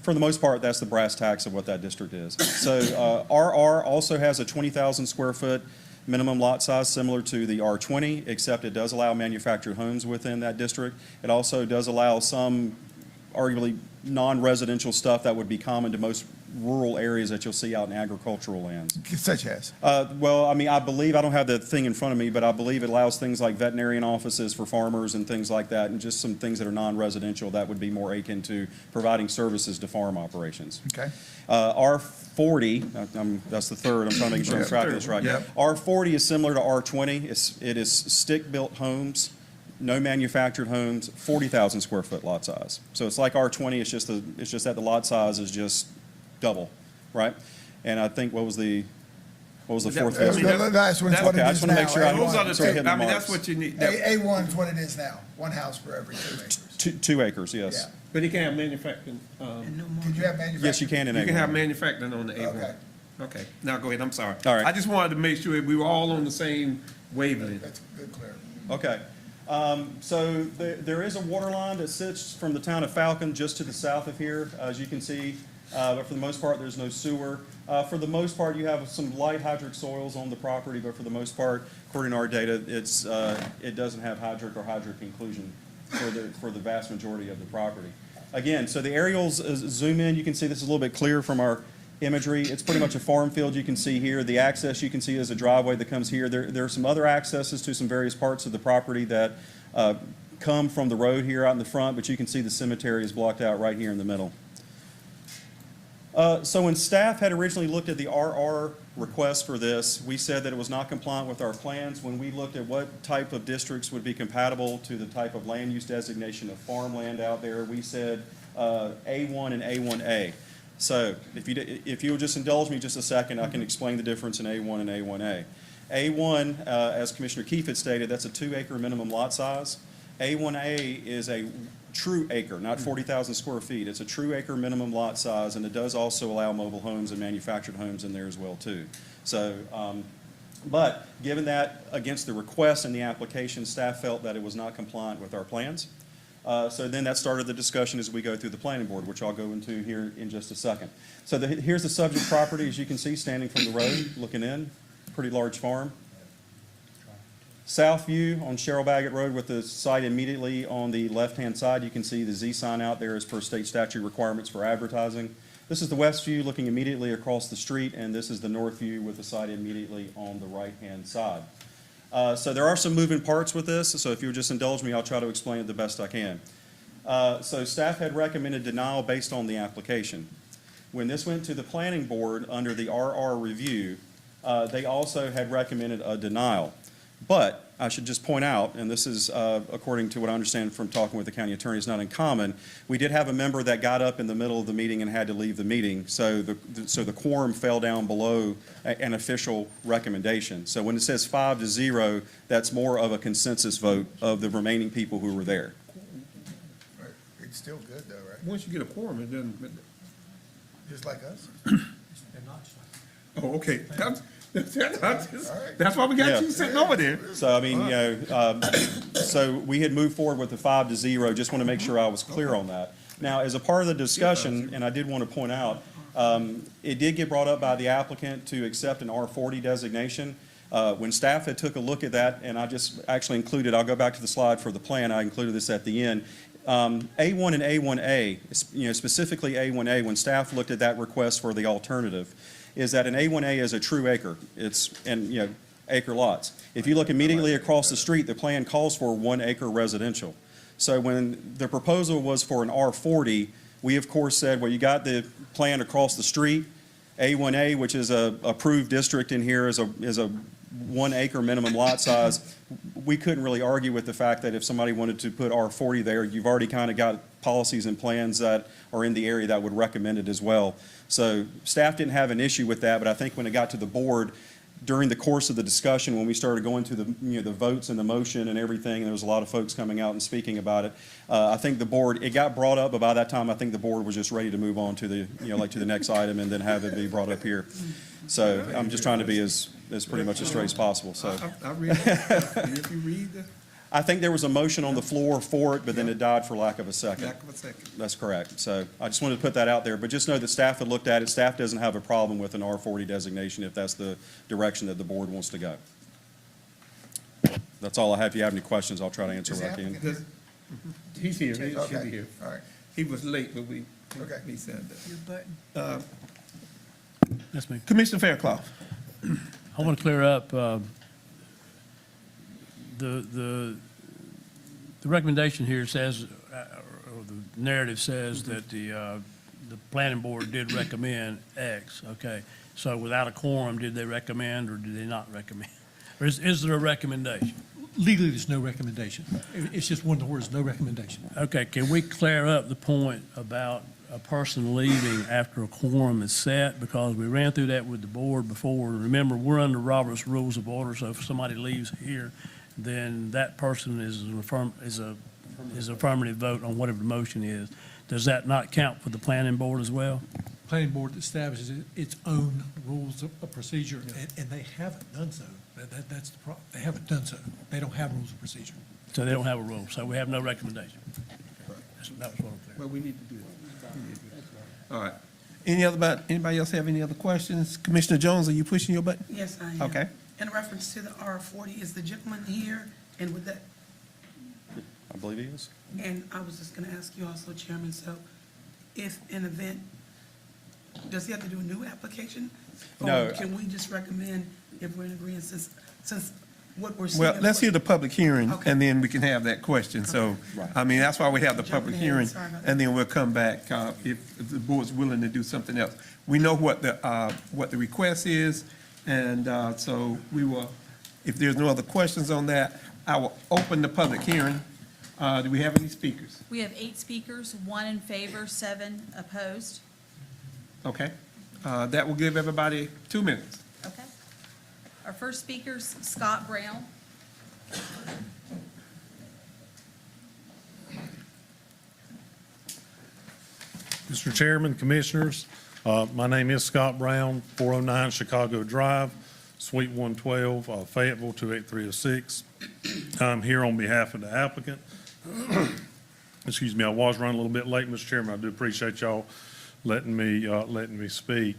For the most part, that's the brass tacks of what that district is. So RR also has a 20,000 square foot minimum lot size similar to the R20, except it does allow manufactured homes within that district. It also does allow some arguably non-residential stuff that would be common to most rural areas that you'll see out in agricultural lands. such as, Well, I mean, I believe, I don't have the thing in front of me, but I believe it allows things like veterinarian offices for farmers and things like that, and just some things that are non-residential that would be more akin to providing services to farm operations. okay? R40, that's the third, I'm trying to make sure I'm tracking this right. Yep. R40 is similar to R20. It is stick-built homes, no manufactured homes, 40,000 square foot lot size. So it's like R20, it's just that the lot size is just double, right? And I think, what was the fourth The one? last one's what Okay, it I is just want to now. make sure I'm Those are the sort of two, hitting I the mean, marks. that's what you need. A1 is what it is now, 1 house per every 2 acres. 2 acres, yes. Yeah. But he can have manufacturing, Can you have manufactured? Yes, you can in you can have A1. manufacturing on the A1. Okay. Okay, now go ahead, I'm sorry. All right. I just wanted to make sure we were all on the same wavelength. That's good clarity. Okay. So there is a water line that sits from the town of Falcon just to the south of here, as you can see. But for the most part, there's no sewer. For the most part, you have some light hydric soils on the property, but for the most part, according to our data, it doesn't have hydric or hydric inclusion for the vast majority of the property. Again, so the aerials zoom in, you can see this is a little bit clearer from our imagery. It's pretty much a farm field you can see here. The access you can see is a driveway that comes here. There are some other accesses to some various parts of the property that come from the road here out in the front, but you can see the cemetery is blocked out right here in the middle. So when staff had originally looked at the RR request for this, we said that it was not compliant with our plans. When we looked at what type of districts would be compatible to the type of land use designation of farmland out there, we said A1 and A1A. So if you'll just indulge me just a second, I can explain the difference in A1 and A1A. A1, as Commissioner Keefe had stated, that's a 2-acre minimum lot size. A1A is a true acre, not 40,000 square feet. It's a true acre minimum lot size, and it does also allow mobile homes and manufactured homes in there as well, too. So, but given that against the request and the application, staff felt that it was not compliant with our plans. So then that started the discussion as we go through the planning board, which I'll go into here in just a second. So here's the subject property, as you can see, standing from the road, looking in, pretty large farm. South view on Cheryl Baggett Road with the site immediately on the left-hand side. You can see the Z sign out there as per state statute requirements for advertising. This is the west view looking immediately across the street, and this is the north view with the site immediately on the right-hand side. So there are some moving parts with this, so if you'll just indulge me, I'll try to explain it the best I can. So staff had recommended denial based on the application. When this went to the planning board under the RR review, they also had recommended a denial. But I should just point out, and this is according to what I understand from talking with the county attorney, is not uncommon, we did have a member that got up in the middle of the meeting and had to leave the meeting, so the quorum fell down below an official recommendation. So when it says 5-0, that's more of a consensus vote of the remaining people who were there. Right. It's still good though, right? Once you get a quorum, it doesn't. Just like us? Oh, okay. That's why we got you sitting over there. So, I mean, so we had moved forward with the 5-0, just want to make sure I was clear on that. Now, as a part of the discussion, and I did want to point out, it did get brought up by the applicant to accept an R40 designation. When staff had took a look at that, and I just actually included, I'll go back to the slide for the plan, I included this at the end. A1 and A1A, specifically A1A, when staff looked at that request for the alternative, is that an A1A is a true acre. It's, and acre lots. If you look immediately across the street, the plan calls for 1 acre residential. So when the proposal was for an R40, we of course said, well, you got the plan across the street. A1A, which is a approved district in here, is a 1 acre minimum lot size. We couldn't really argue with the fact that if somebody wanted to put R40 there, you've already kind of got policies and plans that are in the area that would recommend it as well. So staff didn't have an issue with that, but I think when it got to the board, during the course of the discussion, when we started going through the the votes and the motion and everything, and there was a lot of folks coming out and speaking about it, I think the board, it got brought up, but by that time I think the board was just ready to move on to the like to the next item and then have it be brought up here. So I'm just trying to be as pretty much as straight as possible. So I read it. If you read the. I think there was a motion on the floor for it, but then it died for lack of a second. Lack of a second. That's correct. So I just wanted to put that out there, but just know that staff had looked at it. Staff doesn't have a problem with an R40 designation if that's the direction that the board wants to go. That's all I have. If you have any questions, I'll try to answer what I can. He's here. He should be here. All right. He was late, but Okay. he said that. Your button. That's me. Commissioner Fairclough. I want to clear up, the recommendation here says, or the narrative says that the planning board did recommend X, okay? So without a quorum, did they recommend or did they not recommend? Or is there a recommendation? Legally, there's no recommendation. It's just one of the words, no recommendation. Okay, can we clear up the point about a person leaving after a quorum is set? Because we ran through that with the board before. Remember, we're under Robert's Rules of Order, so if somebody leaves here, then that person is an affirmative vote on whatever the motion is. Does that not count for the planning board as well? Planning board establishes its own rules of procedure, and they haven't done so. That's the problem. They haven't done so. They don't have rules of procedure. So they don't have a rule, so we have no recommendation. That was what I'm clear. Well, we need to do that. All right. Anybody else have any other questions? Commissioner Jones, are you pushing your button? Yes, I am. Okay. In reference to the R40, is the gentleman here, and with that, I believe he is. and I was just gonna ask you also, Chairman, so if an event, does he have to do a new application? No. Or can we just recommend if we're in agreement, since what we're seeing? Well, let's hear the public hearing, Okay. and then we can have that question. So, I mean, that's why we have the public Jumping ahead, hearing, sorry about and then we'll come back if the board's willing to do something else. We know what the request is, and so we will, if there's no other questions on that, I will open the public hearing. Do we have any speakers? We have 8 speakers, 1 in favor, 7 opposed. Okay. That will give everybody 2 minutes. Okay. Our first speaker's Scott Brown. Mr. Chairman, Commissioners, my name is Scott Brown, 409 Chicago Drive, Suite 112, Fayetteville, 28306. I'm here on behalf of the applicant. excuse me, I was running a little bit late, Mr. Chairman. I do appreciate y'all letting me speak.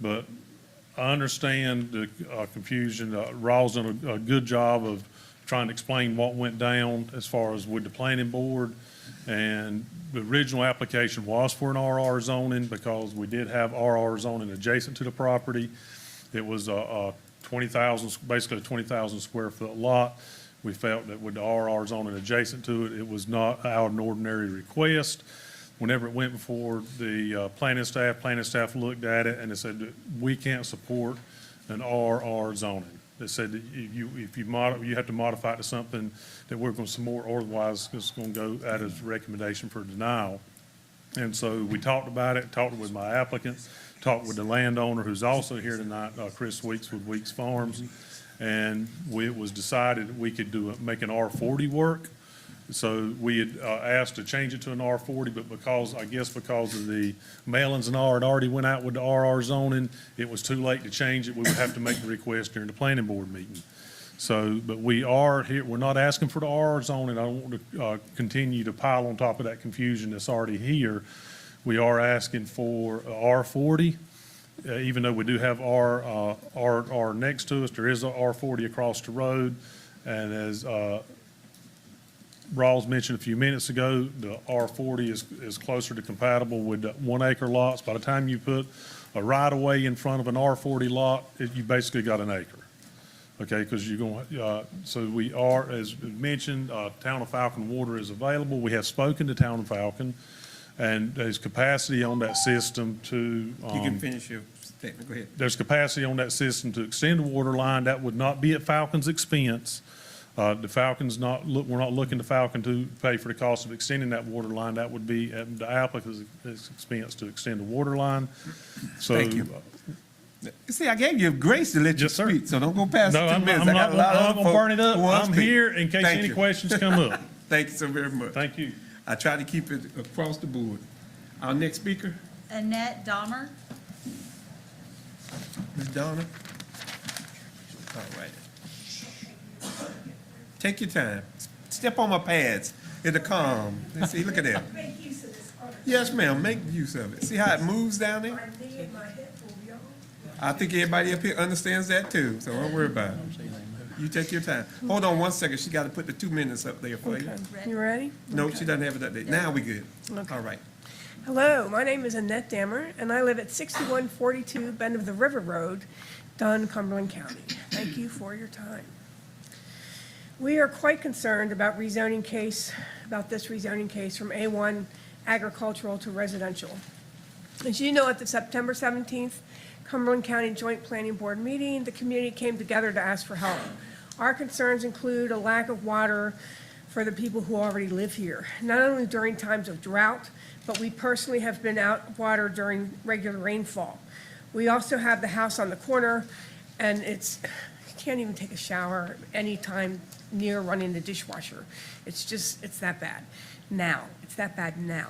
But I understand the confusion. Raw's done a good job of trying to explain what went down as far as with the planning board. And the original application was for an RR zoning because we did have RR zoning adjacent to the property. It was a 20,000, basically a 20,000 square foot lot. We felt that with the RR zoning adjacent to it, it was not out of an ordinary request. Whenever it went before the planning staff looked at it and they said that we can't support an RR zoning. They said that you have to modify it to something that we're going to support, or otherwise it's going to go at as recommendation for denial. And so we talked about it, talked with my applicant, talked with the landowner who's also here tonight, Chris Weeks with Weeks Farms, and it was decided that we could make an R40 work. So we had asked to change it to an R40, but because of the mailings and all had already went out with the RR zoning, it was too late to change it. We would have to make the request during the planning board meeting. So, but we are here, we're not asking for the RR zoning. I don't want to continue to pile on top of that confusion that's already here. We are asking for R40, even though we do have R next to us. There is a R40 across the road, and as Rawls mentioned a few minutes ago, the R40 is closer to compatible with the 1 acre lots. By the time you put a right of way in front of an R40 lot, you basically got an acre. Okay, because you're going, so we are, as mentioned, Town of Falcon water is available. We have spoken to Town of Falcon, and there's capacity on that system to. You can finish your statement, go ahead. There's capacity on that system to extend the water line. That would not be at Falcon's expense. The Falcon's we're not looking to Falcon to pay for the cost of extending that water line. That would be at the applicant's expense to extend the water line. So, thank you. See, I gave you grace to let you speak, so don't go past no, 2 minutes. I'm not going to burn it up. I'm here in case Thank any you. questions come up. Thank you so very much. Thank you. I try to keep it across the board. Our next speaker, Annette Dahmer. Ms. Donna. All right. Take your time. Step on my pads. It'll calm. Let's see, look at that. Make use of this. Yes, ma'am, make use of it. See how it moves down there? My knee and my hip will be on. I think everybody up here understands that too, so don't worry about it. You take your time. Hold on 1 second. She got to put the 2 minutes up there for you. You ready? No, she doesn't have it up there. Now we good. Okay. All right. Hello, my name is Annette Dammer, and I live at 6142 Bend of the River Road, Dunn, Cumberland County. Thank you for your time. We are quite concerned about this rezoning case from A1 agricultural to residential. As you know, at the September 17th Cumberland County Joint Planning Board meeting, the community came together to ask for help. Our concerns include a lack of water for the people who already live here, not only during times of drought, but we personally have been out of water during regular rainfall. We also have the house on the corner, and you can't even take a shower anytime near running the dishwasher. It's that bad now. It's that bad now.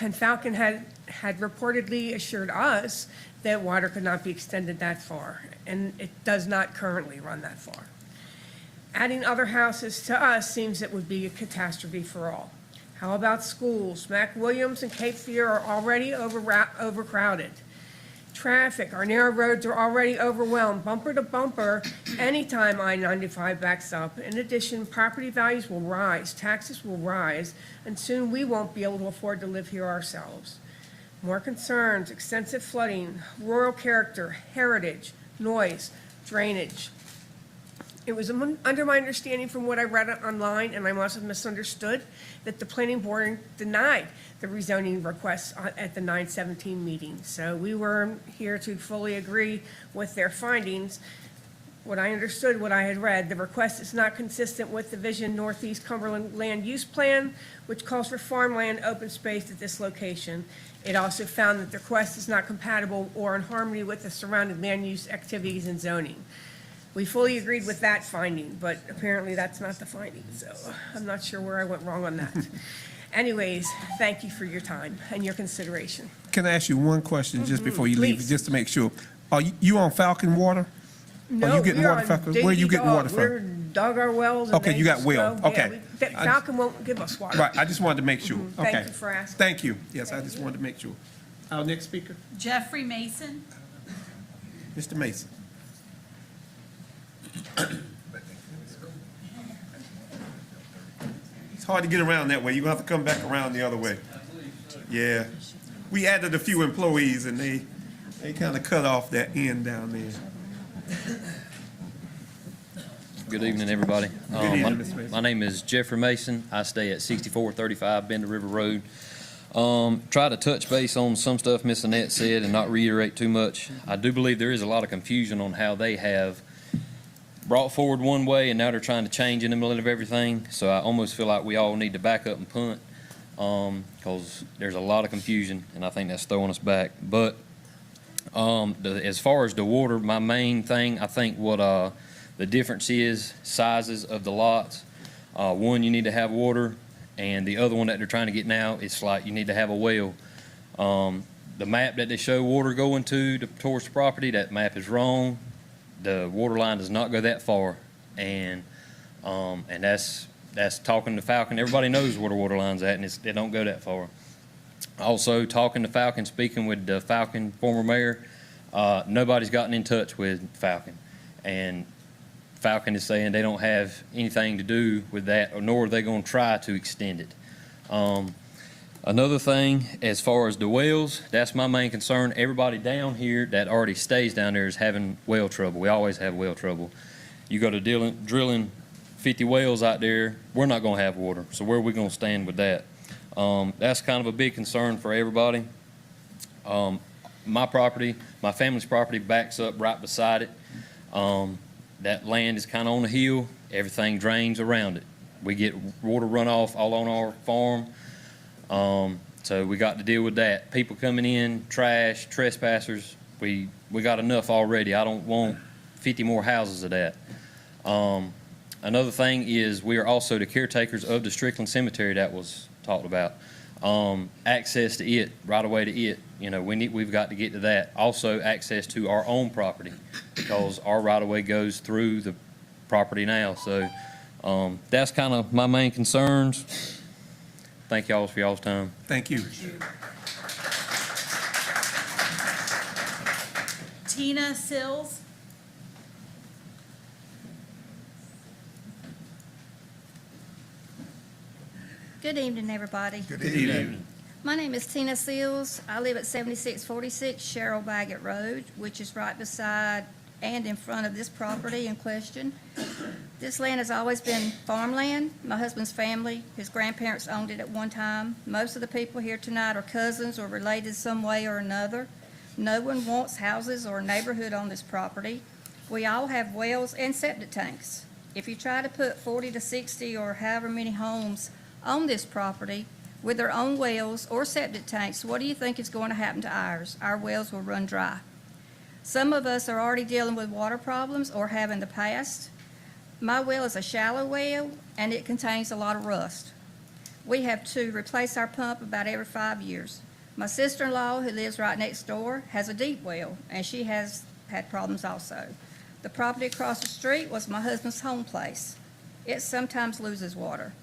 And Falcon had reportedly assured us that water could not be extended that far, and it does not currently run that far. Adding other houses to us seems it would be a catastrophe for all. How about schools? McWilliams and Cape Fear are already overcrowded. Traffic, our narrow roads are already overwhelmed, bumper to bumper, anytime I-95 backs up. In addition, property values will rise, taxes will rise, and soon we won't be able to afford to live here ourselves. More concerns, extensive flooding, rural character, heritage, noise, drainage. It was under my understanding from what I read online, and I must have misunderstood, that the planning board denied the rezoning request at the 9/17 meeting. So we were here to fully agree with their findings. What I understood, what I had read, the request is not consistent with the Vision Northeast Cumberland Land Use Plan, which calls for farmland open space at this location. It also found that the request is not compatible or in harmony with the surrounding land use activities and zoning. We fully agreed with that finding, but apparently that's not the finding, so I'm not sure where I went wrong on that. Anyways, thank you for your time and your consideration. Can I ask you one question just before you leave, Please. just to make sure? Are you on Falcon Water? No, Are you getting we're water on Falcon? Where are you getting water from? We're dug our wells. and Okay, they you got just well, go- okay. Yeah, Falcon won't give us water. Right, I just wanted to make sure. Thank Okay. you for asking. Thank you. Yes, I just wanted to make sure. Our next speaker, Jeffrey Mason. Mr. Mason. It's hard to get around that way. You're gonna have to come back around the other way. Yeah. We added a few employees and they kind of cut off that end down there. Good evening, everybody. Good evening, Mr. Mason. My name is Jeffrey Mason. I stay at 6435 Bend River Road. Try to touch base on some stuff Miss Annette said and not reiterate too much. I do believe there is a lot of confusion on how they have brought forward one way and now they're trying to change in the middle of everything. So I almost feel like we all need to back up and punt because there's a lot of confusion and I think that's throwing us back. But as far as the water, my main thing, I think what the difference is sizes of the lots. One, you need to have water, and the other one that they're trying to get now, it's like you need to have a well. The map that they show water going towards the property, that map is wrong. The water line does not go that far, and that's talking to Falcon. Everybody knows where the water line's at, and they don't go that far. Also, talking to Falcon, speaking with the Falcon former mayor, nobody's gotten in touch with Falcon, and Falcon is saying they don't have anything to do with that, nor are they going to try to extend it. Another thing, as far as the wells, that's my main concern. Everybody down here that already stays down there is having well trouble. We always have well trouble. You go to drilling 50 wells out there, we're not going to have water. So where are we going to stand with that? That's kind of a big concern for everybody. My property, my family's property backs up right beside it. That land is kind of on a hill. Everything drains around it. We get water runoff all on our farm. So we got to deal with that. People coming in, trash, trespassers. We got enough already. I don't want 50 more houses of that. Another thing is we are also the caretakers of the Strickland Cemetery that was talked about. Access to it, right away to it. You know, we've got to get to that. Also, access to our own property because our right of way goes through the property now. So that's kind of my main concerns. Thank y'all for y'all's time. Thank you. Tina Sills. Good evening, everybody. Good evening. My name is Tina Seals. I live at 7646 Cheryl Baggett Road, which is right beside and in front of this property in question. This land has always been farmland. My husband's family, his grandparents owned it at one time. Most of the people here tonight are cousins or related some way or another. No one wants houses or a neighborhood on this property. We all have wells and septic tanks. If you try to put 40 to 60 or however many homes on this property with their own wells or septic tanks, what do you think is going to happen to ours? Our wells will run dry. Some of us are already dealing with water problems or have in the past. My well is a shallow well and it contains a lot of rust. We have to replace our pump about every 5 years. My sister-in-law, who lives right next door, has a deep well and she has had problems also. The property across the street was my husband's home place. It sometimes loses water.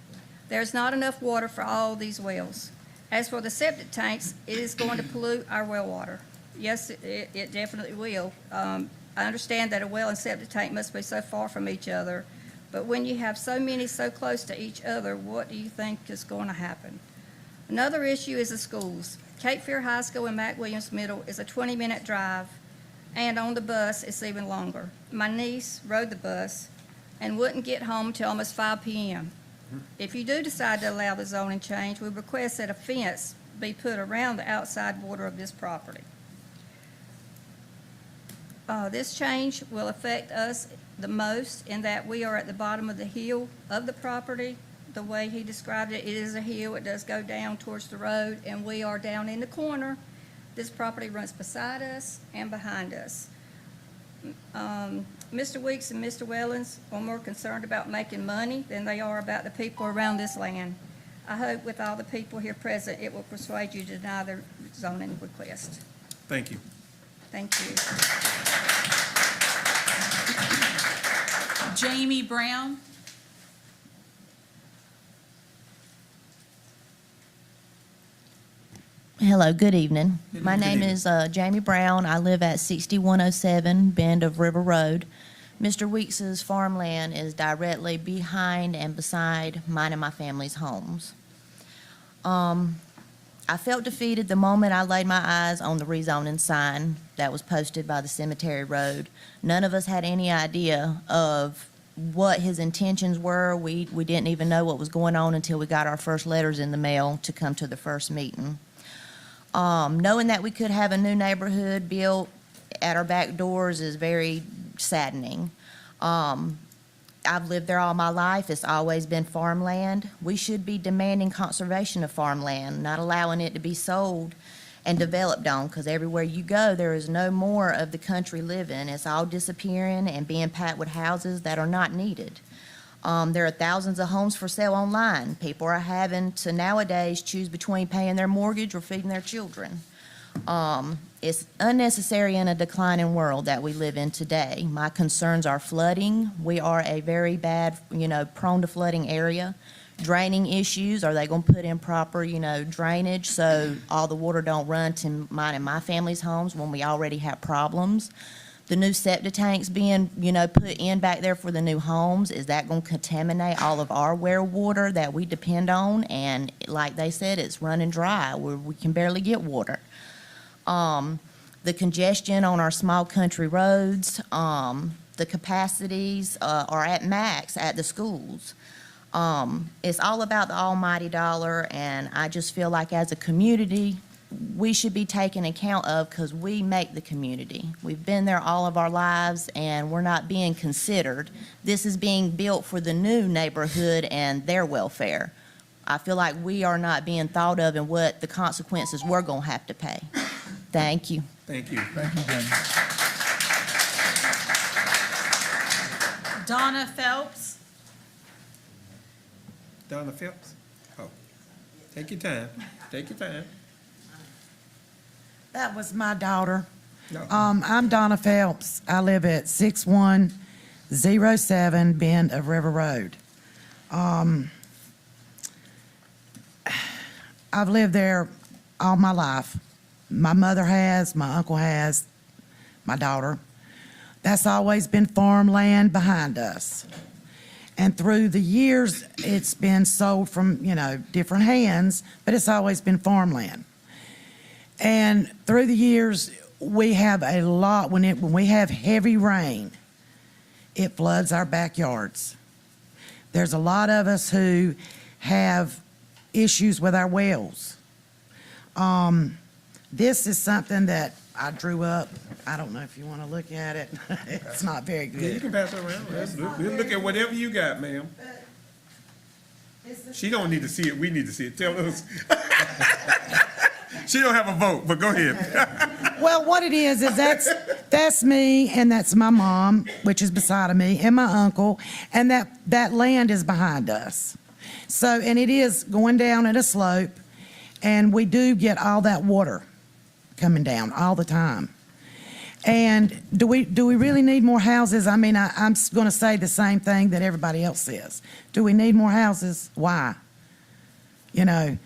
There's not enough water for all these wells. As for the septic tanks, it is going to pollute our well water. Yes, it definitely will. I understand that a well and septic tank must be so far from each other, but when you have so many so close to each other, what do you think is going to happen? Another issue is the schools. Cape Fear High School and Mac Williams Middle is a 20-minute drive, and on the bus, it's even longer. My niece rode the bus and wouldn't get home till almost 5 p.m. If you do decide to allow the zoning change, we request that a fence be put around the outside border of this property. This change will affect us the most in that we are at the bottom of the hill of the property. The way he described it, it is a hill. It does go down towards the road, and we are down in the corner. This property runs beside us and behind us. Mr. Weeks and Mr. Wellens are more concerned about making money than they are about the people around this land. I hope with all the people here present, it will persuade you to deny the zoning request. Thank you. Thank you. Jamie Brown. Hello, good evening. My name is Jamie Brown. I live at 6107 Bend of River Road. Mr. Weeks's farmland is directly behind and beside mine and my family's homes. I felt defeated the moment I laid my eyes on the rezoning sign that was posted by the Cemetery Road. None of us had any idea of what his intentions were. We didn't even know what was going on until we got our first letters in the mail to come to the first meeting. Knowing that we could have a new neighborhood built at our back doors is very saddening. I've lived there all my life. It's always been farmland. We should be demanding conservation of farmland, not allowing it to be sold and developed on, because everywhere you go, there is no more of the country living. It's all disappearing and being packed with houses that are not needed. There are thousands of homes for sale online. People are having to nowadays choose between paying their mortgage or feeding their children. It's unnecessary in a declining world that we live in today. My concerns are flooding. We are a very bad, prone to flooding area. Draining issues, are they going to put in proper, drainage so all the water don't run to mine and my family's homes when we already have problems? The new septic tanks being, put in back there for the new homes, is that going to contaminate all of our well water that we depend on? And like they said, it's running dry, where we can barely get water. The congestion on our small country roads, the capacities are at max at the schools. It's all about the almighty dollar, and I just feel like as a community, we should be taken account of, because we make the community. We've been there all of our lives, and we're not being considered. This is being built for the new neighborhood and their welfare. I feel like we are not being thought of and what the consequences we're going to have to pay. Thank you. Thank you. Thank you, Jamie. Donna Phelps. Donna Phelps? Oh, take your time. Take your time. That was my daughter. No. I'm Donna Phelps. I live at 6107 Bend of River Road. I've lived there all my life. My mother has, my uncle has, my daughter. That's always been farmland behind us. And through the years, it's been sold from, different hands, but it's always been farmland. And through the years, we have a lot, when we have heavy rain, it floods our backyards. There's a lot of us who have issues with our wells. This is something that I drew up. I don't know if you want to look at it. It's not very good. Yeah, you can pass it around. We'll look at whatever you got, ma'am. She don't need to see it. We need to see it. Tell us. She don't have a vote, but go ahead. Well, what it is that's me, and that's my mom, which is beside of me, and my uncle, and that land is behind us. So, and it is going down at a slope, and we do get all that water coming down all the time. And do we really need more houses? I mean, I'm going to say the same thing that everybody else says. Do we need more houses? Why? Why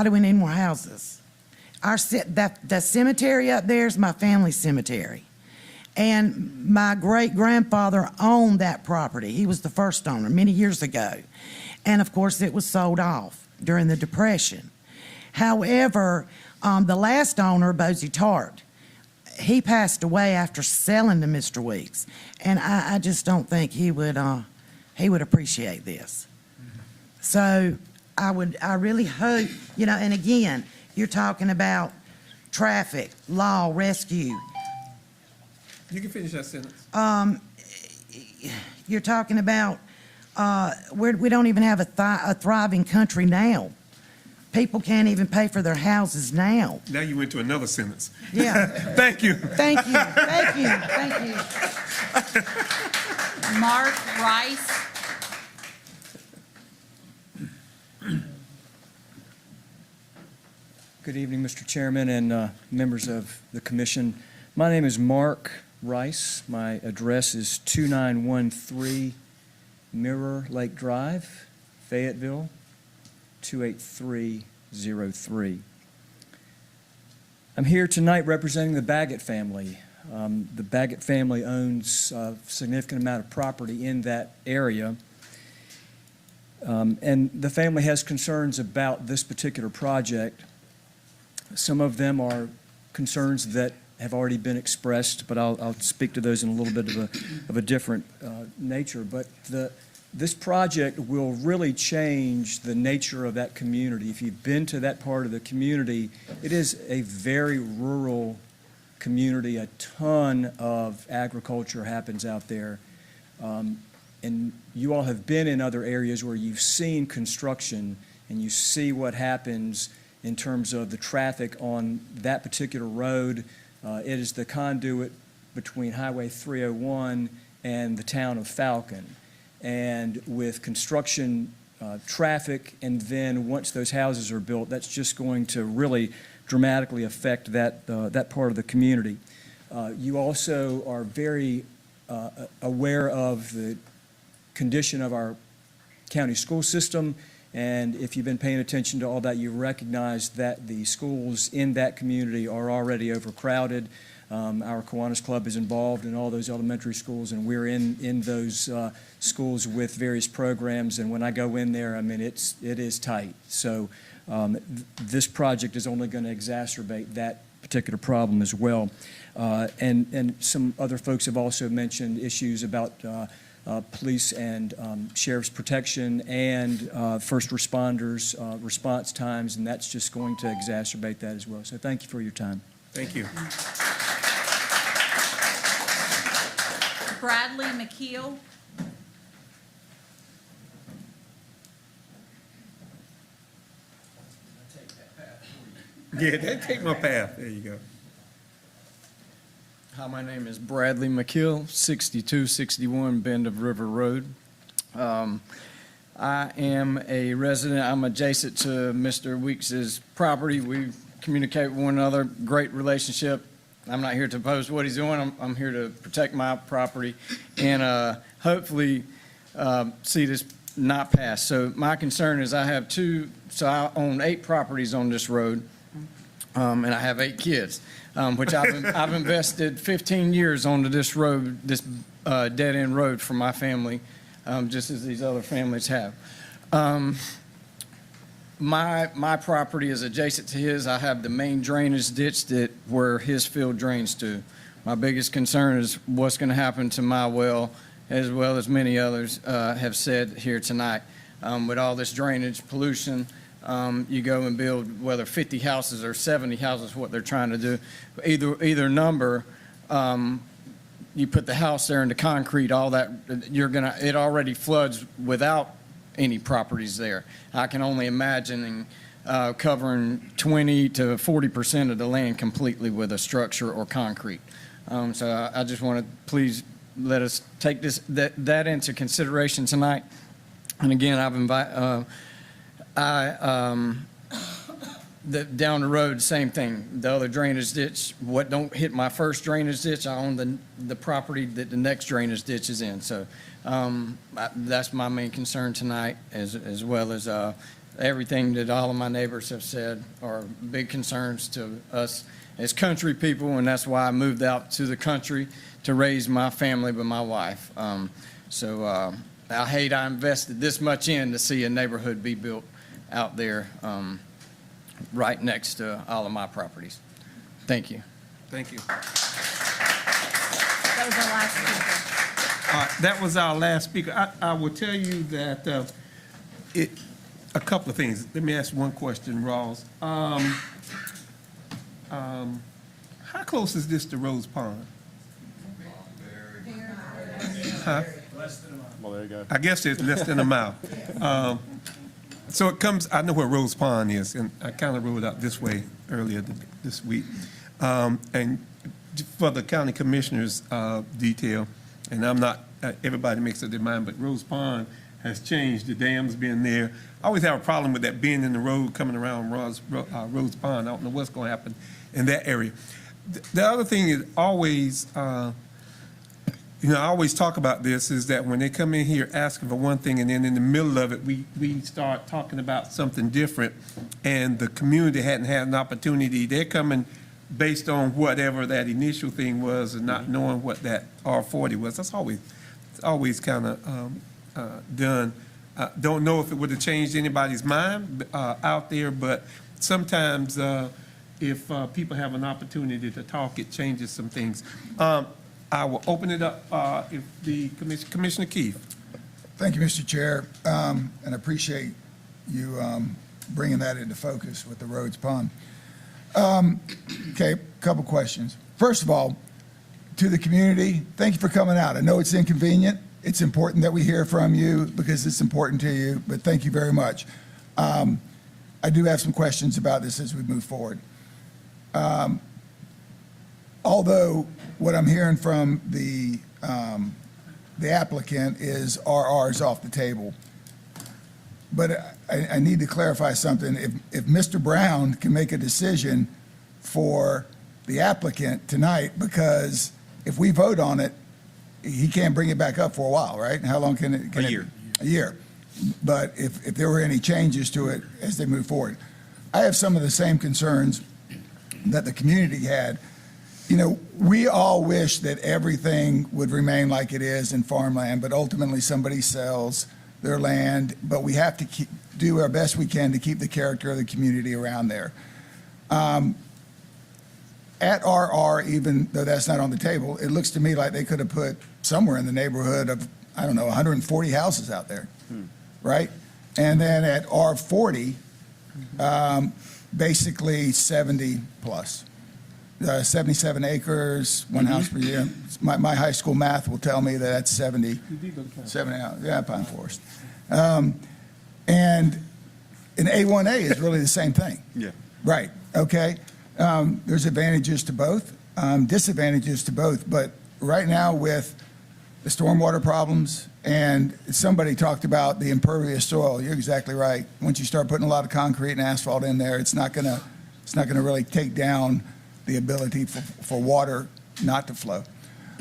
do we need more houses? The cemetery up there is my family's cemetery. And my great-grandfather owned that property. He was the first owner many years ago. And, of course, it was sold off during the Depression. However, the last owner, Bosie Tart, he passed away after selling to Mr. Weeks. And I just don't think he would appreciate this. So I really hope, and again, you're talking about traffic, law, rescue. You can finish that sentence. You're talking about, we don't even have a thriving country now. People can't even pay for their houses now. Now you went to another sentence. Yeah. Thank you. Thank you, thank you, thank you. Mark Rice. Good evening, Mr. Chairman and members of the commission. My name is Mark Rice. My address is 2913 Mirror Lake Drive, Fayetteville, 28303. I'm here tonight representing the Baggett family. The Baggett family owns a significant amount of property in that area. And the family has concerns about this particular project. Some of them are concerns that have already been expressed, but I'll speak to those in a little bit of a different nature. But this project will really change the nature of that community. If you've been to that part of the community, it is a very rural community. A ton of agriculture happens out there. And you all have been in other areas where you've seen construction and you see what happens in terms of the traffic on that particular road. It is the conduit between Highway 301 and the town of Falcon. And with construction, traffic, and then once those houses are built, that's just going to really dramatically affect that part of the community. You also are very aware of the condition of our county school system, and if you've been paying attention to all that, you recognize that the schools in that community are already overcrowded. Our Kiwanis Club is involved in all those elementary schools, and we're in those schools with various programs. And when I go in there, I mean, it is tight. So this project is only going to exacerbate that particular problem as well. And some other folks have also mentioned issues about police and sheriff's protection and first responders' response times, and that's just going to exacerbate that as well. So thank you for your time. Thank you. Bradley McKeel. Yeah, they take my path. There you go. Hi, my name is Bradley McKeel, 6261 Bend of River Road. I am a resident. I'm adjacent to Mr. Weeks's property. We communicate with one another, great relationship. I'm not here to oppose what he's doing. I'm here to protect my property and hopefully see this not pass. So my concern is I own 8 properties on this road, and I have 8 kids, which I've invested 15 years onto this road, this dead-end road for my family, just as these other families have. My property is adjacent to his. I have the main drainage ditch where his field drains to. My biggest concern is what's going to happen to my well, as well as many others have said here tonight. With all this drainage pollution, you go and build whether 50 houses or 70 houses, what they're trying to do. Either number, you put the house there into concrete, all that, it already floods without any properties there. I can only imagine covering 20 to 40% of the land completely with a structure or concrete. So I just want to please let us take that into consideration tonight. And again, down the road, same thing. The other drainage ditch, what don't hit my first drainage ditch, I own the property that the next drainage ditch is in. So that's my main concern tonight, as well as everything that all of my neighbors have said are big concerns to us as country people, and that's why I moved out to the country to raise my family with my wife. So I hate I invested this much in to see a neighborhood be built out there right next to all of my properties. Thank you. Thank you. That was our last speaker. That was our last speaker. I will tell you that a couple of things. Let me ask one question, Rawls. How close is this to Rose Pond? Huh? Well, there you go. I guess it's less than a mile. So it comes, I know where Rose Pond is, and I kind of rode out this way earlier this week. And for the county commissioner's detail, and I'm not, everybody makes up their mind, but Rose Pond has changed. The dam's been there. I always have a problem with that bend in the road coming around Rose Pond. I don't know what's going to happen in that area. The other thing is always, you know, I always talk about this, is that when they come in here asking for one thing, and then in the middle of it, we start talking about something different, and the community hadn't had an opportunity, they're coming based on whatever that initial thing was and not knowing what that R40 was. That's always kind of done. Don't know if it would have changed anybody's mind out there, but sometimes if people have an opportunity to talk, it changes some things. I will open it up if the Commissioner Keith. Thank you, Mr. Chair, and appreciate you bringing that into focus with the Rhodes Pond. Okay, couple questions. First of all, to the community, thank you for coming out. I know it's inconvenient. It's important that we hear from you because it's important to you, but thank you very much. I do have some questions about this as we move forward. Although what I'm hearing from the applicant is RR is off the table. But I need to clarify something. If Mr. Brown can make a decision for the applicant tonight, because if we vote on it, he can't bring it back up for a while, right? How long can it? A year. A year. But if there were any changes to it as they move forward. I have some of the same concerns that the community had. You know, we all wish that everything would remain like it is in farmland, but ultimately somebody sells their land, but we have to do our best we can to keep the character of the community around there. At RR, even though that's not on the table, it looks to me like they could have put somewhere in the neighborhood of, I don't know, 140 houses out there, right? And then at R40, basically 70 plus. 77 acres, one house per year. My high school math will tell me that that's 70 houses. Yeah, Pine Forest. And an A1A is really the same thing. Yeah. Right, okay. There's advantages to both, disadvantages to both, but right now with the stormwater problems, and somebody talked about the impervious soil, you're exactly right. Once you start putting a lot of concrete and asphalt in there, it's not gonna really take down the ability for water not to flow.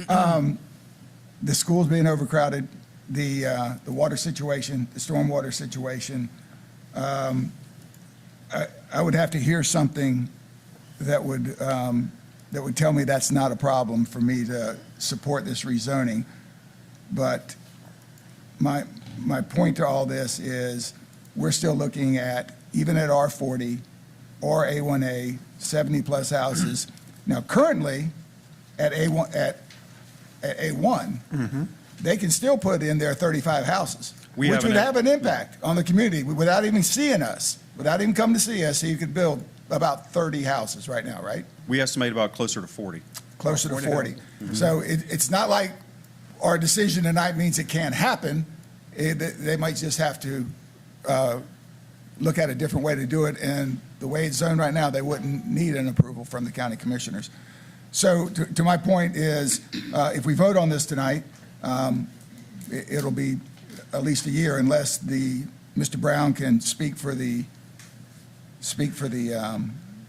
The schools being overcrowded, the water situation, the stormwater situation, I would have to hear something that would tell me that's not a problem for me to support this rezoning. But my point to all this is we're still looking at, even at R40 or A1A, 70 plus houses. Now currently at A1, they can still put in their 35 houses, which would have an impact on the community without even seeing us, without even coming to see us. So you could build about 30 houses right now, right? We estimate about closer to 40. Closer to 40. So it's not like our decision tonight means it can't happen. They might just have to look at a different way to do it, and the way it's zoned right now, they wouldn't need an approval from the county commissioners. So to my point is, if we vote on this tonight, it'll be at least a year unless Mr. Brown can speak for the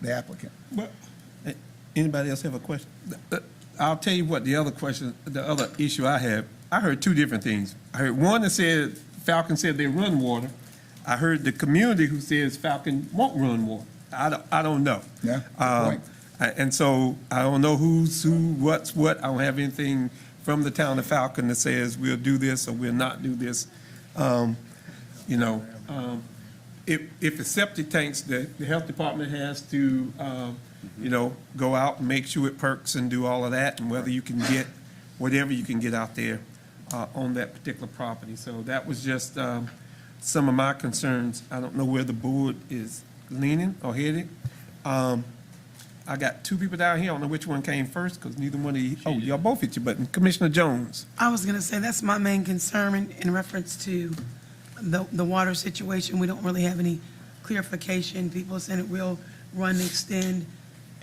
applicant. Well, anybody else have a question? I'll tell you what the other issue I have. I heard two different things. I heard one that said Falcon said they run water. I heard the community who says Falcon won't run water. I don't know. Yeah, good point. And so I don't know who's who, what's what. I don't have anything from the town of Falcon that says we'll do this or we'll not do this. If it's septic tanks, the health department has to, go out and make sure it perks and do all of that, and whether you can get whatever you can get out there on that particular property. So that was just some of my concerns. I don't know where the board is leaning or headed. I got two people down here. I don't know which one came first because neither one of you, y'all both hit your button. Commissioner Jones. I was going to say that's my main concern in reference to the water situation. We don't really have any clarification. People are saying it will run, extend,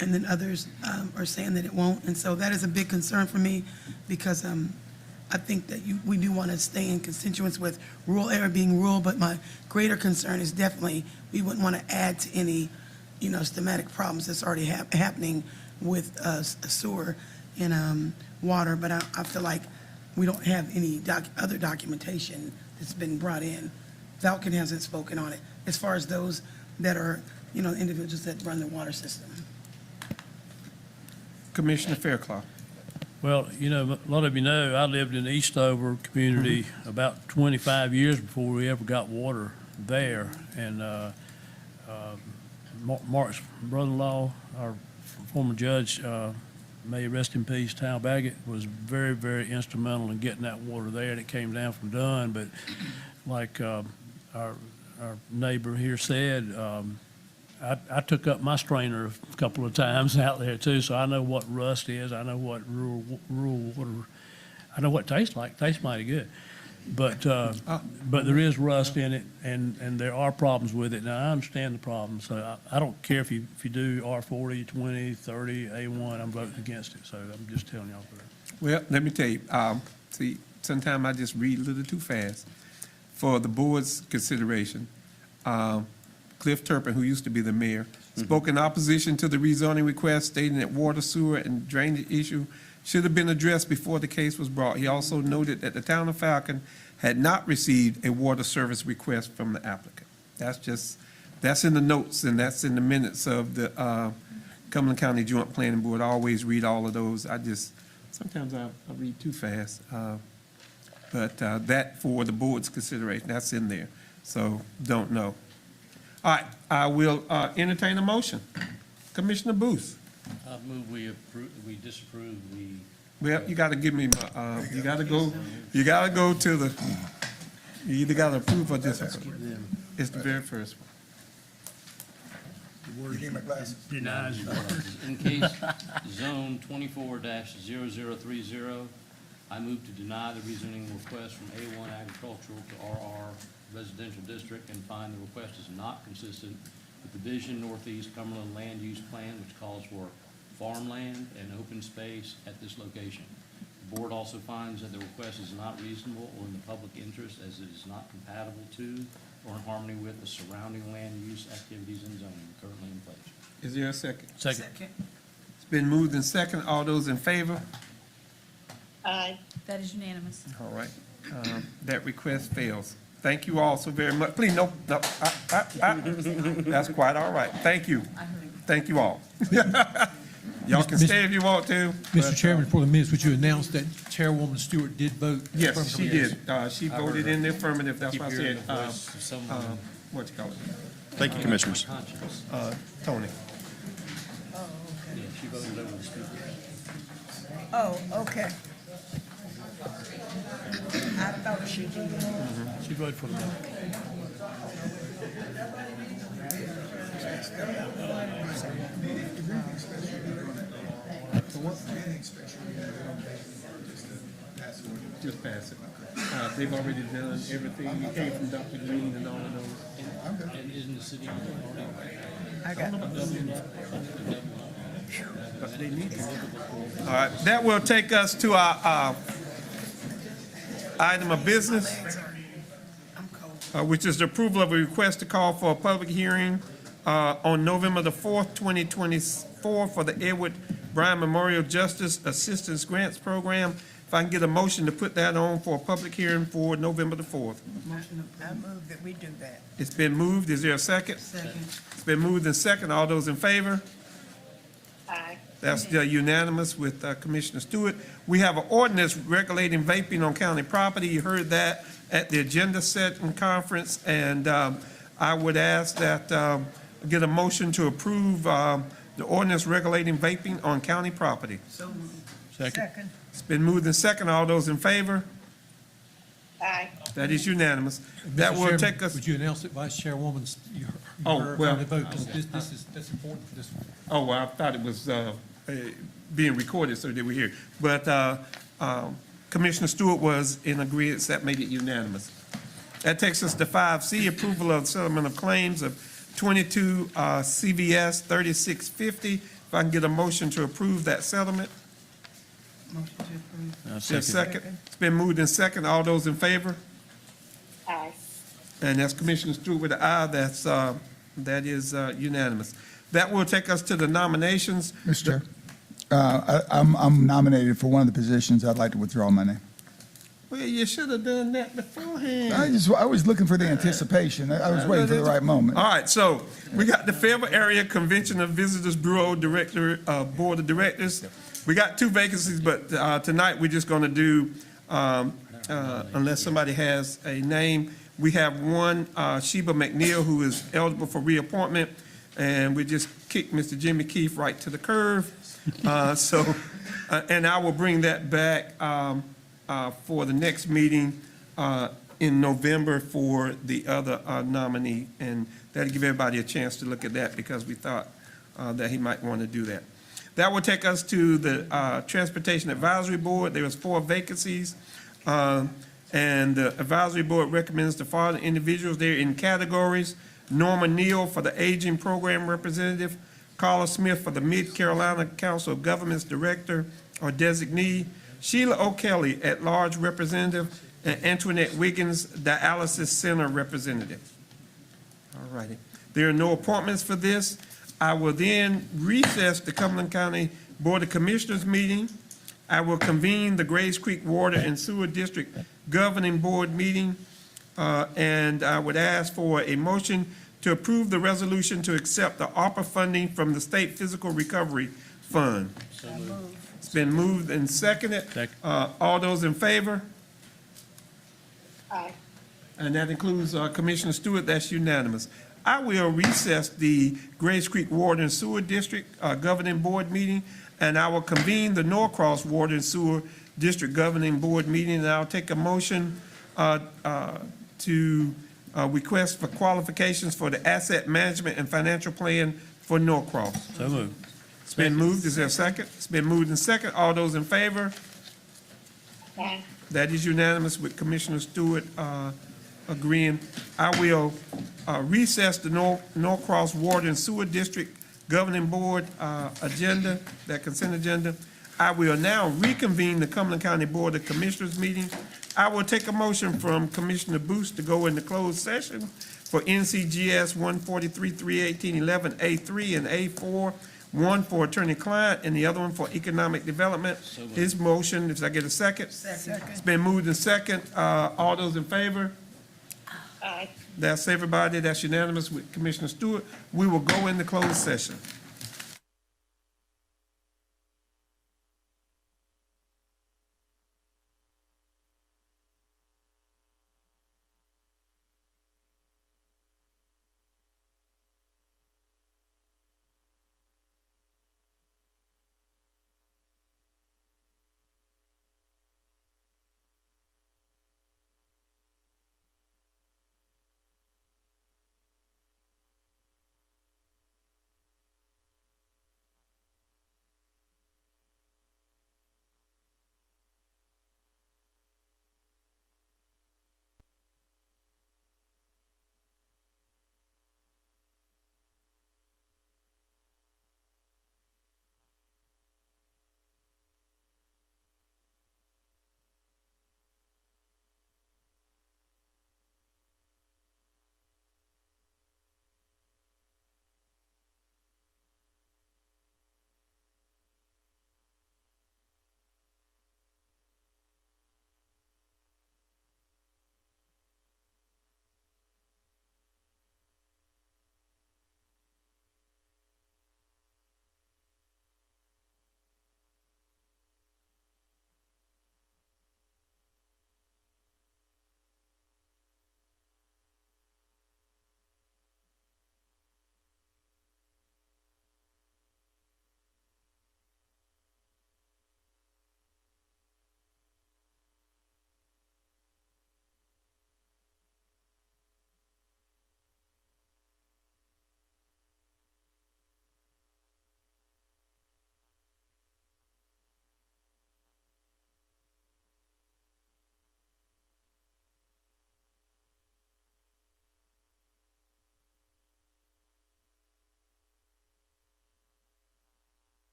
and then others are saying that it won't. And so that is a big concern for me because I think that we do want to stay in constituents with rural area being rural, but my greater concern is definitely we wouldn't want to add to any, systematic problems that's already happening with sewer and water. But I feel like we don't have any other documentation that's been brought in. Falcon hasn't spoken on it, as far as those that are, individuals that run the water system. Commissioner Fairclough. Well, a lot of you know, I lived in the Eastover community about 25 years before we ever got water there. And Mark's brother-in-law, our former judge, may he rest in peace, Tal Baggett, was very, very instrumental in getting that water there. And it came down from Dunn, but like our neighbor here said, I took up my strainer a couple of times out there too, so I know what rust is. I know what rural water. I know what it tastes like. It tastes mighty good, but there is rust in it, and there are problems with it. Now I understand the problems, so I don't care if you do R40, 20, 30, A1. I'm voting against it. So I'm just telling y'all that. Well, let me tell you. See, sometimes I just read a little too fast. For the board's consideration, Cliff Turpin, who used to be the mayor, spoke in opposition to the rezoning request, stating that water, sewer, and drainage issue should have been addressed before the case was brought. He also noted that the town of Falcon had not received a water service request from the applicant. That's in the notes, and that's in the minutes of the Cumberland County Joint Planning Board. I always read all of those. Sometimes I read too fast. But that for the board's consideration, that's in there. So don't know. All right, I will entertain a motion. Commissioner Booth. I move we disapprove the. Well, you got to give me my, you got to go to the, you either got to approve or disapprove. It's the very first one. Denies. In case zone 24-0030, I move to deny the rezoning request from A1 agricultural to RR residential district and find the request is not consistent with the Vision Northeast Cumberland Land Use Plan, which calls for farmland and open space at this location. The board also finds that the request is not reasonable or in the public interest as it is not compatible to or in harmony with the surrounding land use activities and zoning currently in place. Is there a second? Second. It's been moved and second. All those in favor? Aye. That is unanimous. All right. That request fails. Thank you all so very much. Please, no. That's quite all right. Thank you. Thank you all. Y'all can stay if you want to. Mr. Chairman, for the minutes, would you announce that Chairwoman Stewart did vote? Yes, she did. She voted in the affirmative. That's why I said, what you call it? Thank you, Commissioners. Tony. She voted over the speaker. Oh, okay. I thought she did. She voted for the bill. Just pass it. They've already done everything. You came from Dr. Green and all of those. And isn't the city I got it. But they need to. All right, that will take us to our item of business, which is the approval of a request to call for a public hearing on November the 4th, 2024 for the Edward Bryan Memorial Justice Assistance Grants Program. If I can get a motion to put that on for a public hearing for November the 4th. I move that we do that. It's been moved. Is there a second? Second. It's been moved and second. All those in favor? Aye. That's unanimous with Commissioner Stewart. We have an ordinance regulating vaping on county property. You heard that at the agenda setting conference, and I would ask that get a motion to approve the ordinance regulating vaping on county property. So moved. Second. It's been moved and second. All those in favor? Aye. That is unanimous. That Mr. will Chairman, take us. Would you announce it, Vice Chairwoman? Well. Vote, 'cause that's important for this one. Oh, well, I thought it was being recorded so that we're here. But Commissioner Stewart was in agreement, that made it unanimous. That takes us to 5C, approval of settlement of claims of 22 CVS 3650. If I can get a motion to approve that settlement. Motion to approve. Is there a second? It's been moved in second. All those in favor? Aye. And that's Commissioner Stewart with an aye. That is unanimous. That will take us to the nominations. Mr. Chair, I'm nominated for one of the positions. I'd like to withdraw my name. Well, you should have done that beforehand. I was looking for the anticipation. I was waiting for the right moment. All right, so we got the Fayetteville Area Convention of Visitors Bureau Director, Board of Directors. We got 2 vacancies, but tonight we're just going to do, unless somebody has a name, we have one, Sheba McNeil, who is eligible for reappointment, and we just kicked Mr. Jimmy Keefe right to the curve. And I will bring that back for the next meeting in November for the other nominee, and that'll give everybody a chance to look at that because we thought that he might want to do that. That will take us to the Transportation Advisory Board. There was 4 vacancies, and the Advisory Board recommends the following individuals. They're in categories: Norma Neal for the Aging Program Representative, Carla Smith for the Mid-Carolina Council of Governments Director or Designee, Sheila O'Kelly at-large Representative, and Antoinette Wiggins, Dialysis Center Representative. All righty. There are no appointments for this. I will then recess the Cumberland County Board of Commissioners meeting. I will convene the Grays Creek Water and Sewer District Governing Board meeting, and I would ask for a motion to approve the resolution to accept the ARPA funding from the State Physical Recovery Fund. So moved. It's been moved and seconded. All those in favor? Aye. And that includes Commissioner Stewart. That's unanimous. I will recess the Grays Creek Water and Sewer District Governing Board meeting, and I will convene the Norcross Water and Sewer District Governing Board meeting, and I'll take a motion to request for qualifications for the Asset Management and Financial Plan for Norcross. So moved. It's been moved. Is there a second? It's been moved and second. All those in favor? Aye. That is unanimous with Commissioner Stewart agreeing. I will recess the Norcross Water and Sewer District Governing Board agenda, that consent agenda. I will now reconvene the Cumberland County Board of Commissioners meeting. I will take a motion from Commissioner Booth to go into closed session for NCGS 143-318-11A3 and A4, one for attorney-client and the other one for economic development. His motion, if I get a second? Second. It's been moved and second. All those in favor? Aye. That's everybody. That's unanimous with Commissioner Stewart. We will go into closed session.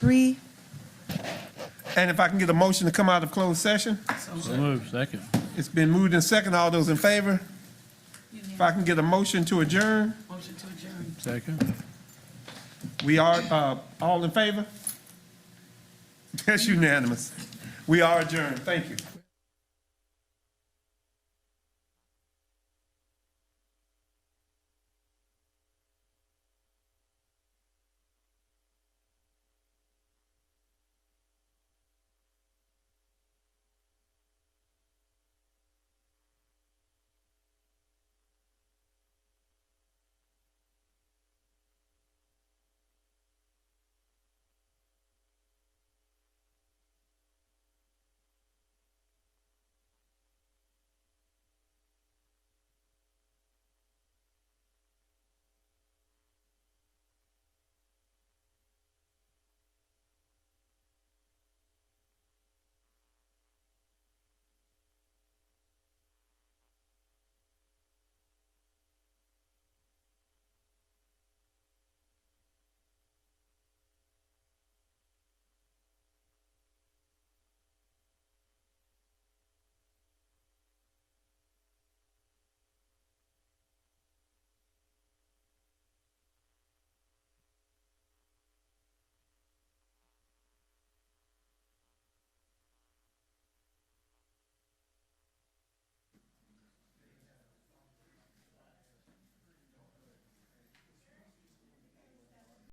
3. And if I can get a motion to come out of closed session? So moved. Second. It's been moved in second. All those in favor? If I can get a motion to adjourn? Motion to adjourn. Second. We are, all in favor? That's unanimous. We are adjourned. Thank you.